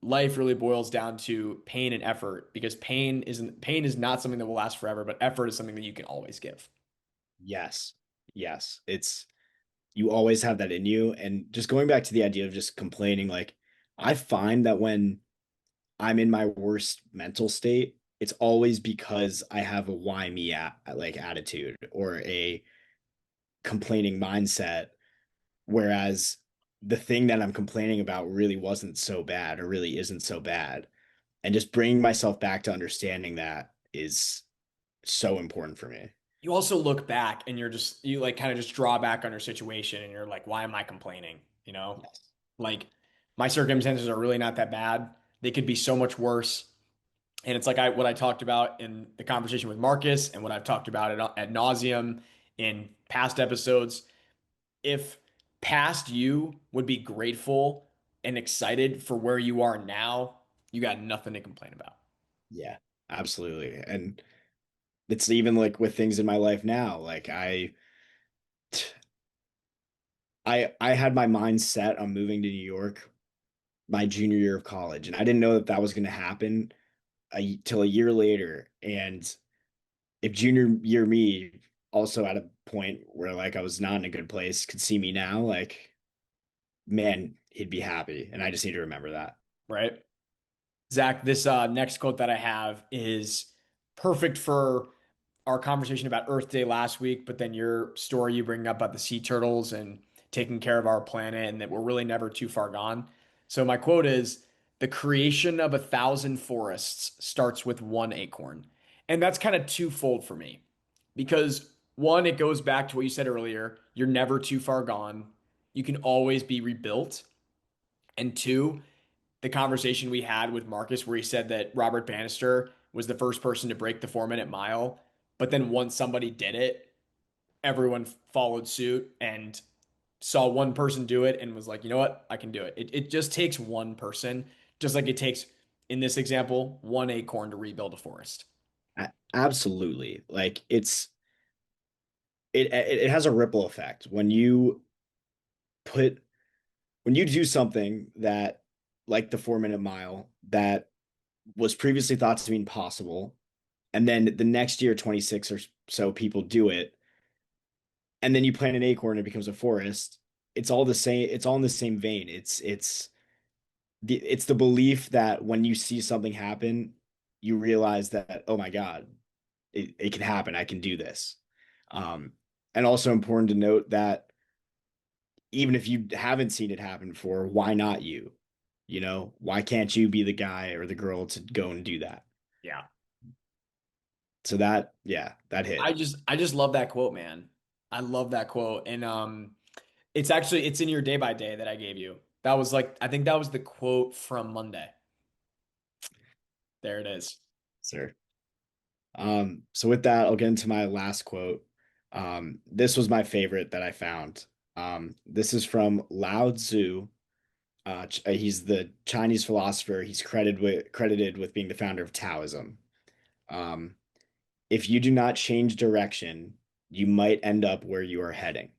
life really boils down to pain and effort, because pain is not something that will last forever, but effort is something that you can always give. Yes. Yes. You always have that in you. And just going back to the idea of just complaining, like I find that when I'm in my worst mental state, it's always because I have a why me like attitude or a complaining mindset. Whereas the thing that I'm complaining about really wasn't so bad or really isn't so bad. And just bringing myself back to understanding that is so important for me. You also look back and you like kind of just draw back on your situation and you're like, why am I complaining? You know, Yes. like my circumstances are really not that bad. They could be so much worse. And it's like what I talked about in the conversation with Marcus and what I've talked about ad nauseum in past episodes. If past you would be grateful and excited for where you are now, you got nothing to complain about. Yeah, absolutely. And it's even like with things in my life now, like I had my mind set on moving to New York my junior year of college, and I didn't know that that was going to happen till a year later. And if junior year me also at a point where like I was not in a good place could see me now, like man, he'd be happy. And I just need to remember that. Right? Zach, this next quote that I have is perfect for our conversation about Earth Day last week, but then your story you bring up about the sea turtles and taking care of our planet and that we're really never too far gone. So my quote is, the creation of 1,000 forests starts with one acorn. And that's kind of twofold for me because one, it goes back to what you said earlier. You're never too far gone. You can always be rebuilt. And two, the conversation we had with Marcus where he said that Robert Bannister was the first person to break the 4 minute mile. But then once somebody did it, everyone followed suit and saw one person do it and was like, you know what? I can do it. It just takes one person, just like it takes, in this example, one acorn to rebuild a forest. Absolutely. Like it has a ripple effect put when you do something that like the 4 minute mile that was previously thought to be impossible, and then the next year 26 or so people do it, and then you plant an acorn and it becomes a forest. It's all the same, it's all in the same vein. It's the belief that when you see something happen, you realize that, oh my God, it can happen. I can do this. And also important to note that even if you haven't seen it happen before, why not you? You know, why can't you be the guy or the girl to go and do that? Yeah. So that, yeah, that hit. I just love that quote, man. I love that quote. And it's in your day by day that I gave you. That was like, I think that was the quote from Monday. There it is. Sir. So with that, I'll get into my last quote. This was my favorite that I found. This is from Lao Tzu. He's the Chinese philosopher. He's credited with being the founder of Taoism. Um, if you do not change direction, you might end up where you are heading.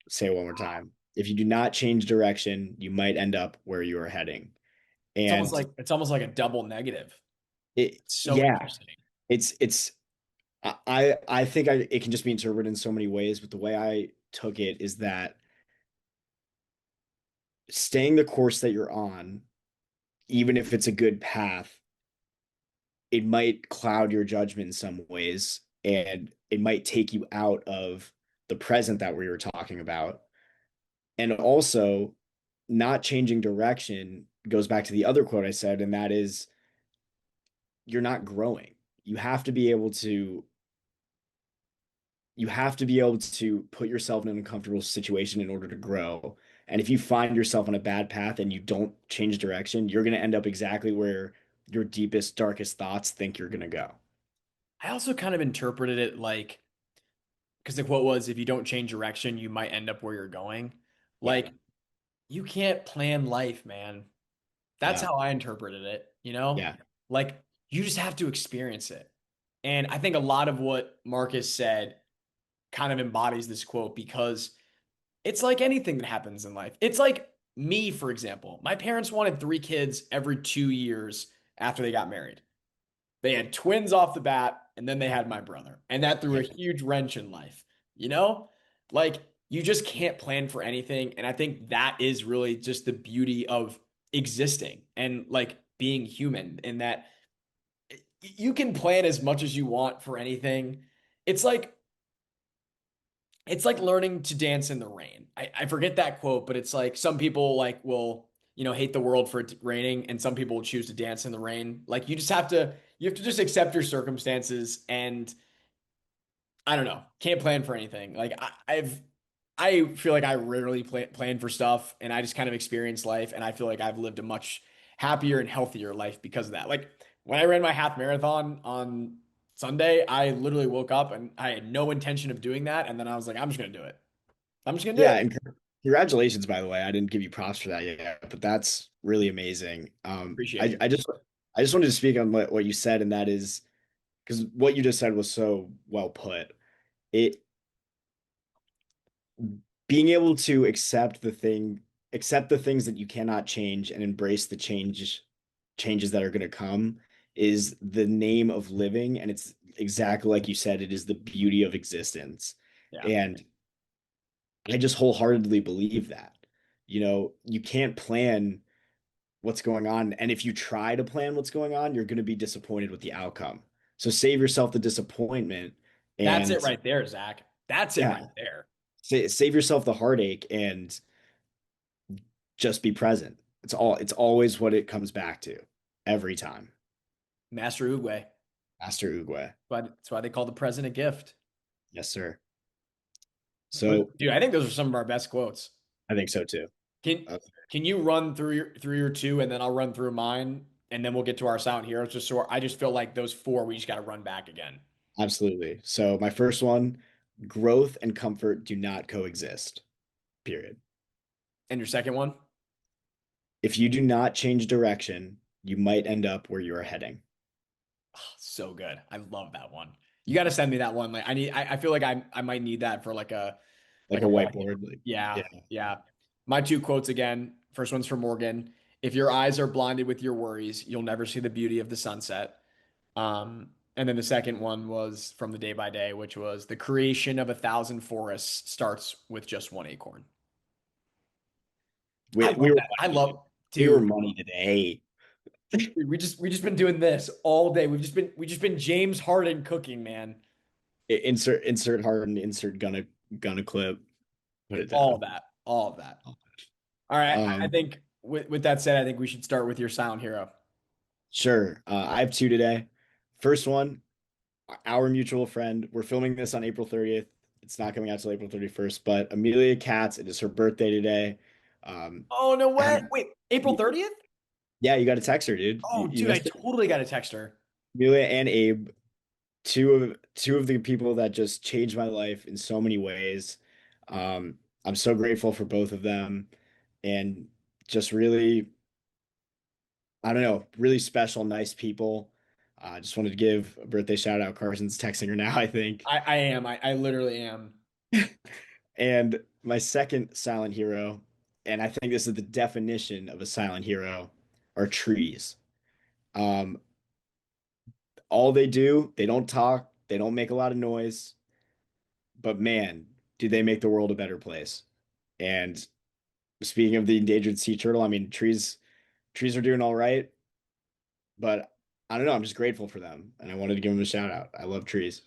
Say it one more time. If you do not change direction, you might end up where you are heading. And It's almost like a double negative. It's so yeah, interesting. it's I think it can just be interpreted in so many ways, but the way I took it is that staying the course that you're on, even if it's a good path, it might cloud your judgment in some ways, and it might take you out of the present that we were talking about. And also, not changing direction goes back to the other quote I said, and that is you're not growing. You have to be able to you have to be able to put yourself in an uncomfortable situation in order to grow. And if you find yourself on a bad path and you don't change direction, you're going to end up exactly where your deepest, darkest thoughts think you're going to go. I also kind of interpreted it like, because the quote was, if you don't change direction, you might end up where you're going. Yeah. Like, you can't plan life, man. That's No. how I interpreted it, you know? Yeah. Like, you just have to experience it. And I think a lot of what Marcus said kind of embodies this quote because it's like anything that happens in life. It's like me, for example, my parents wanted 3 kids every 2 years after they got married. They had twins off the bat, and then they had my brother. And that threw a Yeah. huge wrench in life. You know, like you just can't plan for anything. And I think that is really just the beauty of existing and like being human, in that you can plan as much as you want for anything. It's like it's like learning to dance in the rain. I forget that quote, but it's like some people like will, hate the world for it raining, and some people will choose to dance in the rain. Like you have to just accept your circumstances, and I don't know, can't plan for anything. Like I feel like I rarely plan for stuff, and I just kind of experience life, and I feel like I've lived a much happier and healthier life because of that. Like when I ran my half marathon on Sunday, I literally woke up and I had no intention of doing that, and then I was like, I'm just gonna do it. I'm just gonna do Yeah, it. and congratulations, by the way. I didn't give you props for that yet, but that's really amazing. Appreciate I, you. I just wanted to speak on what you said, and that is because what you just said was so well put. It being able to accept the things that you cannot change and embrace the changes that are going to come is the name of living, and it's exactly like you said, it is the beauty of existence. Yeah. And I just wholeheartedly believe that. You can't plan what's going on. And if you try to plan what's going on, you're going to be disappointed with the outcome. So save yourself the disappointment That's it and right there, Zach. That's it yeah, right there. save yourself the heartache and just be present. It's always what it comes back to every time. Master Oogway. Master Oogway. But that's why they call the present a gift. Yes, sir. Those, So dude, I think those are some of our best quotes. I think so too. Can Uh, can you run through your two, and then I'll run through mine, and then we'll get to our silent heroes. Just so I just feel like those four we just got to run back again. Absolutely. So my first one, growth and comfort do not coexist. Period. And your second one? If you do not change direction, you might end up where you are heading. Oh, so good. I love that one. You got to send me that one. Like I feel like I might need that for like a Like a whiteboard. Like, yeah, yeah. yeah. My two quotes again. First one's from Morgan. If your eyes are blinded with your worries, you'll never see the beauty of the sunset. And then the second one was from the Day by Day, which was the creation of 1,000 forests starts with just one acorn. I We love were that. I money. love, We were dude. money today. We just been doing this all day. We just been James Harden cooking, man. Insert Harden, insert gonna clip. Put it All down. of that. All of that. All right. I Um, think with that said, I think we should start with your silent hero. sure. I have two today. First one, our mutual friend. We're filming this on April 30th. It's not coming out till April 31st, but Amelia Katz, it is her birthday today. Oh, no way. Happy- Wait, April 30th? yeah, you got to text her, dude. Oh, You dude, I missed it. totally got to text her. Amelia and Abe, two of the people that just changed my life in so many ways. I'm so grateful for both of them, and just really, I don't know, really special, nice people. Just wanted to give a birthday shout out. Carson's texting her now, I think. I am. I literally am. And my second silent hero, and I think this is the definition of a silent hero, are trees. Um, all they do, they don't talk, they don't make a lot of noise, but man, do they make the world a better place. And speaking of the endangered sea turtle, I mean, trees are doing all right, but I don't know, I'm just grateful for them, and I wanted to give them a shout out. I love trees.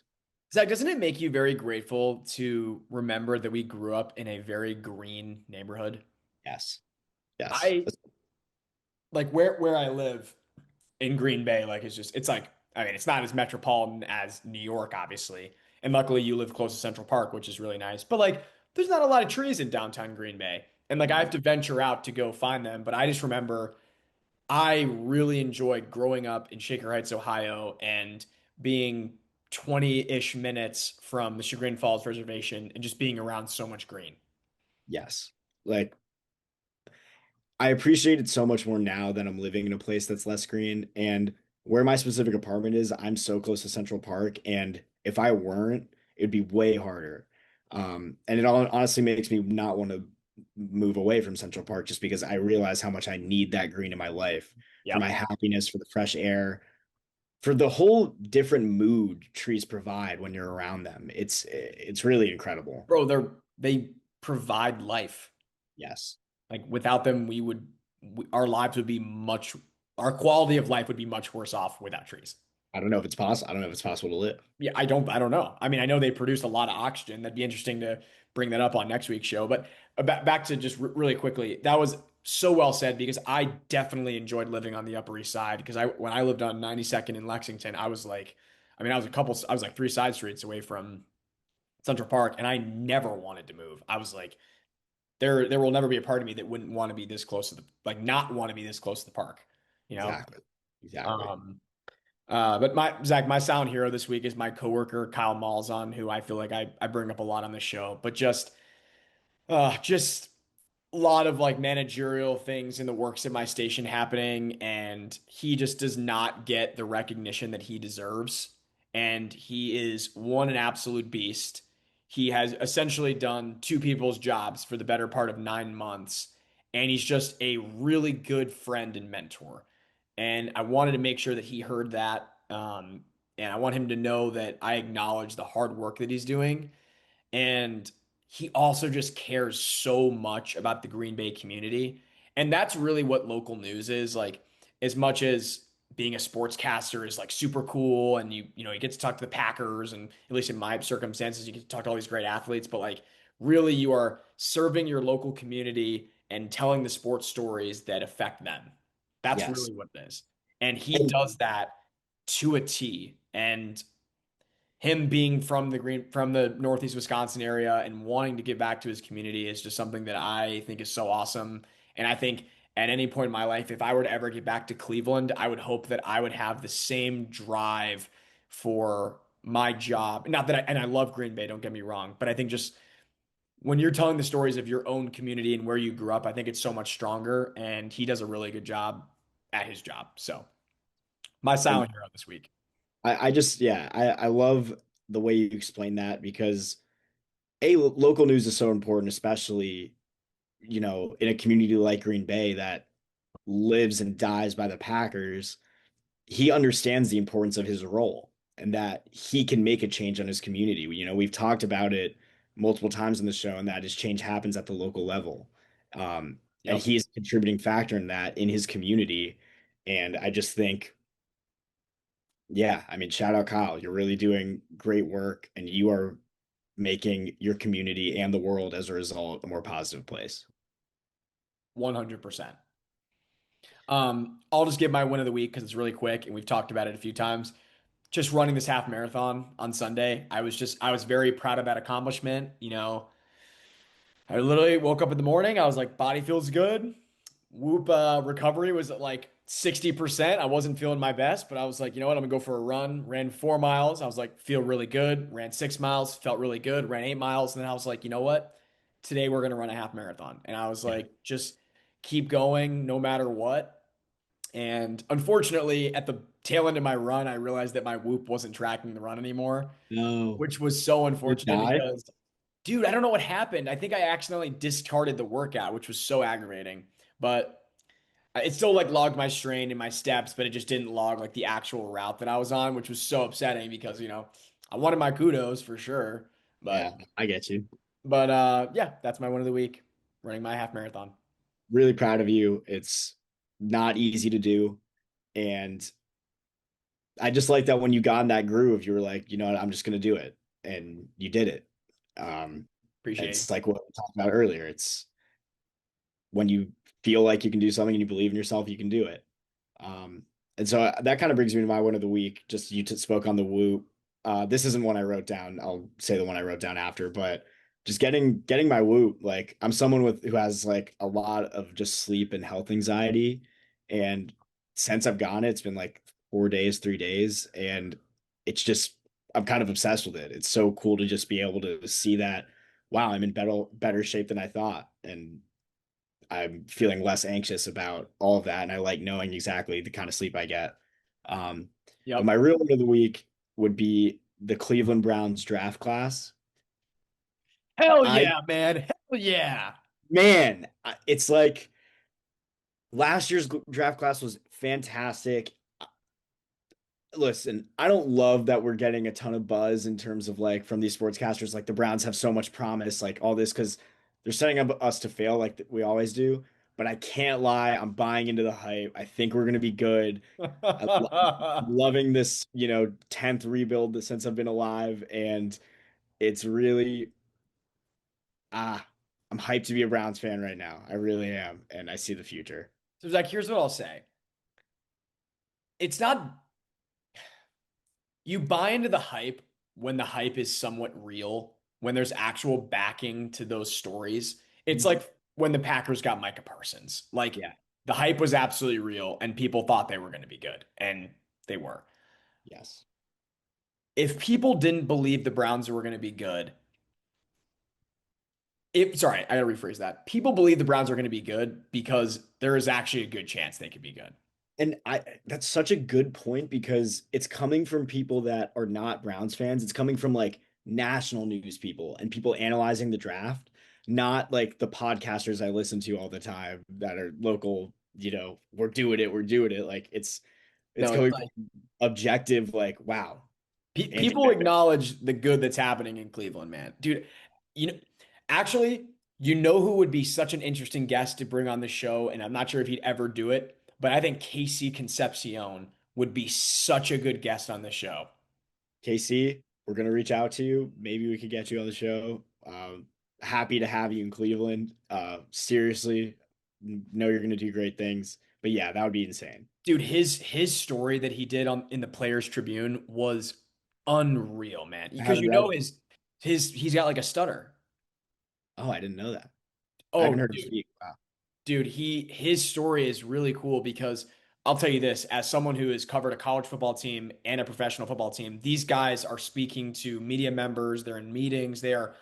Zach, doesn't it make you very grateful to remember that we grew up in a very green neighborhood? Yes. Yes. I like where I live in Green Bay, like it's like, I mean, it's not as metropolitan as New York, obviously. And luckily you live close to Central Park, which is really nice. But like there's not a lot of trees in downtown Green Bay. And like I have No. to venture out to go find them. But I just remember I really enjoyed growing up in Shaker Heights, Ohio, and being 20-ish minutes from the Chagrin Falls Reservation and just being around so much green. Yes. Like I appreciate it so much more now that I'm living in a place that's less green. And where my specific apartment is, I'm so close to Central Park. And if I weren't, it'd be way harder. And it all honestly makes me not want to move away from Central Park just because I realize how much I need that green in my life for my Yep. happiness, for the fresh air, for the whole different mood trees provide when you're around them. It's really incredible. Bro, they provide life. Yes. Like without them, our lives would be our quality of life would be much worse off without trees. I don't know if it's possible. I don't know if it's possible to live. Yeah, I don't know. I mean, I know they produce a lot of oxygen. That'd be interesting to bring that up on next week's show. But back to just really quickly, that was so well said because I definitely enjoyed living on the Upper East Side because when I lived on 92nd in Lexington, I was like, I mean, I was like 3 side streets away from Central Park, and I never wanted to move. I was like, there will never be a part of me that wouldn't want to be this close to not want to be this close to the park, you know? Exactly. Exactly. Um, but my sound hero this week is my coworker Kyle Malzahn, who I feel like I bring up a lot on the show, but just a lot of like managerial things in the works at my station happening, and he just does not get the recognition that he deserves. And he is an absolute beast. He has essentially done two people's jobs for the better part of 9 months, and he's just a really good friend and mentor. And I wanted to make sure that he heard that. And I want him to know that I acknowledge the hard work that he's doing, and he also just cares so much about the Green Bay community. And that's really what local news is. Like, as much as being a sportscaster is like super cool and you get to talk to the Packers, and at least in my circumstances, you get to talk to all these great athletes, but like really you are serving your local community and telling the sports stories that affect them. That's Yes. really what it is. And he And does that to a T. And him being from the Northeast Wisconsin area and wanting to give back to his community is just something that I think is so awesome. And I think at any point in my life, if I were to ever get back to Cleveland, I would hope that I would have the same drive for my job. Not that I love Green Bay, don't get me wrong, but I think just when you're telling the stories of your own community and where you grew up, I think it's so much stronger. And he does a really good job at his job. So my and silent hero this week. I just yeah, I love the way you explain that because local news is so important, especially, in a community like Green Bay that lives and dies by the Packers. He understands the importance of his role and that he can make a change on his community. We've talked about it multiple times in the show, and that his change happens at the local level. And Yep. he's a contributing factor in that in his community. And I just think, yeah, I mean, shout out Kyle. You're really doing great work, and you are making your community and the world as a result a more positive place. 100%. I'll just give my win of the week because it's really quick and we've talked about it a few times. Just running this half marathon on Sunday, I was very proud of that accomplishment. I literally woke up in the morning. I was like, body feels good. Whoop, recovery was at like 60%. I wasn't feeling my best, but I was like, you know what? I'm gonna go for a run. Ran 4 miles. I was like, feel really good. Ran 6 miles, felt really good. Ran 8 miles. And then I was like, you know what? Today we're gonna run a half marathon. And I was Yeah. like, just keep going no matter what. And unfortunately, at the tail end of my run, I realized that my Whoop wasn't tracking the run anymore, No, which was so it unfortunate died. because, dude, I don't know what happened. I think I accidentally discarded the workout, which was so aggravating. But it still like logged my strain and my steps, but it just didn't log like the actual route that I was on, which was so upsetting because, I wanted my kudos for sure. Yeah, But I get you. yeah, that's my one of the week, running my half marathon. Really proud of you. It's not easy to do. And I just like that when you got in that groove, you were like, you know what, I'm just gonna do it. And you did it. Um, Appreciate it. it's like what we talked about earlier. It's when you feel like you can do something and you believe in yourself, you can do it. Um, and so that kind of brings me to my one of the week. Just you spoke on the whoop. This isn't one I wrote down. I'll say the one I wrote down after, but just getting my whoop. Like I'm someone who has like a lot of just sleep and health anxiety, and since I've gone, it's been like 4 days, 3 days, and it's just I'm kind of obsessed with it. It's so cool to just be able to see that. Wow, I'm in better shape than I thought, and I'm feeling less anxious about all of that, and I like knowing exactly the kind of sleep I get. Um, but my Yep. real win of the week would be the Cleveland Browns draft class. Hell I yeah, man. Hell yeah. man, it's like last year's draft class was fantastic. Listen, I don't love that we're getting a ton of buzz in terms of like from these sportscasters, like the Browns have so much promise, like all this, because they're setting up us to fail like we always do. But I can't lie, I'm buying into the hype. I think we're gonna be good. I'm loving this, 10th rebuild since I've been alive, and it's really ah, I'm hyped to be a Browns fan right now. I really am, and I see the future. So Zach, here's what I'll say. It's not you buy into the hype when the hype is somewhat real, when there's actual backing to those stories. It's Mhm. like when the Packers got Micah Parsons. Like Yeah, the hype was absolutely real and people thought they were going to be good and they were. yes. If people didn't believe the Browns were going to be good, if sorry, I gotta rephrase that. People believe the Browns are going to be good because there is actually a good chance they could be good. And that's such a good point because it's coming from people that are not Browns fans. It's coming from like national news people and people analyzing the draft, not like the podcasters I listen to all the time that are local, we're doing it. Like it's No, it's coming like from objective, like, wow, Andy people Beck. acknowledge the good that's happening in Cleveland, man. Dude, you know, actually, you know who would be such an interesting guest to bring on the show, and I'm not sure if he'd ever do it, but I think Casey Concepcion would be such a good guest on the show. KC, we're gonna reach out to you. Maybe we could get you on the show. Happy to have you in Cleveland. Seriously, know you're gonna do great things. But yeah, that would be insane. Dude, his story that he did on in the Players Tribune was unreal, man. I Because haven't you read know it. he's got like a stutter. Oh, I didn't know that. I haven't Oh, heard him dude. speak. Wow. Dude, his story is really cool because I'll tell you this, as someone who has covered a college football team and a professional football team, these guys are speaking to media members, they're in meetings, they are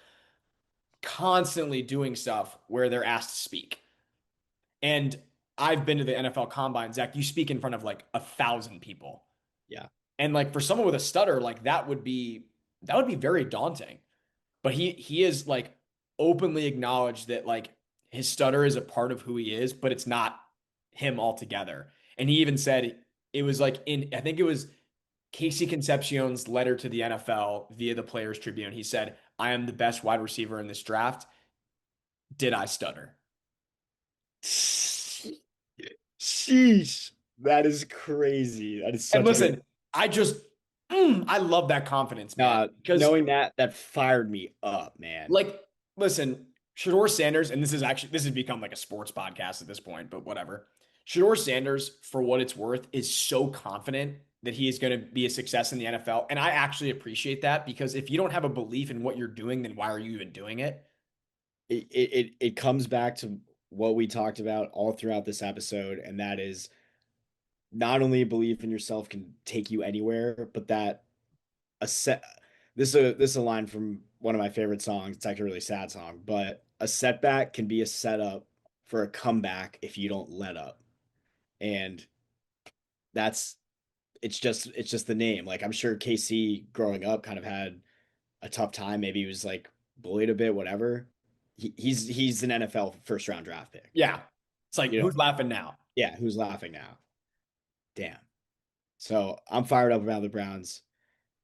constantly doing stuff where they're asked to speak. And I've been to the NFL Combine, Zach, you speak in front of like 1,000 people. Yeah. And like for someone with a stutter, like that would be very daunting. But he is like openly acknowledged that like his stutter is a part of who he is, but it's not him altogether. And he even said it was like in I think it was Casey Concepcion's letter to the NFL via the Players Tribune. He said, "I am the best wide receiver in this draft. Did I stutter?" Sheesh. That is crazy. That is And such a good. listen, I just I love that confidence, man. Because Knowing that fired me up, man. like, listen, Shador Sanders, and this has become like a sports podcast at this point, but whatever. Shador Sanders, for what it's worth, is so confident that he is going to be a success in the NFL. And I actually appreciate that because if you don't have a belief in what you're doing, then why are you even doing it? It comes back to what we talked about all throughout this episode, and that is not only a belief in yourself can take you anywhere, but that a set this is a line from one of my favorite songs. It's actually a really sad song, but a setback can be a setup for a comeback if you don't let up. And that's it's just the name. Like I'm sure KC growing up kind of had a tough time. Maybe he was like bullied a bit, whatever. He's an NFL first round draft pick. Yeah. It's like, You know, who's laughing now? yeah, who's laughing now? Damn. So I'm fired up about the Browns.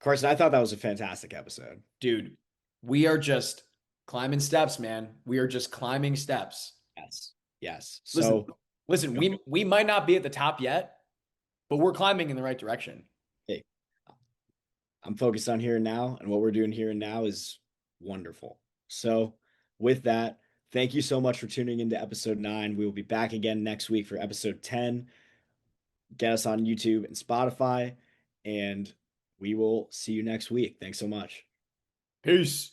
Carson, I thought that was a fantastic episode. Dude, we are just climbing steps, man. We are just climbing steps. Yes. Yes. Listen, So listen, we might not be at the top yet, but we're climbing in the right direction. hey, I'm focused on here and now, and what we're doing here and now is wonderful. So, with that, thank you so much for tuning into episode 9. We will be back again next week for episode 10. Get us on YouTube and Spotify, and we will see you next week. Thanks so much. Peace.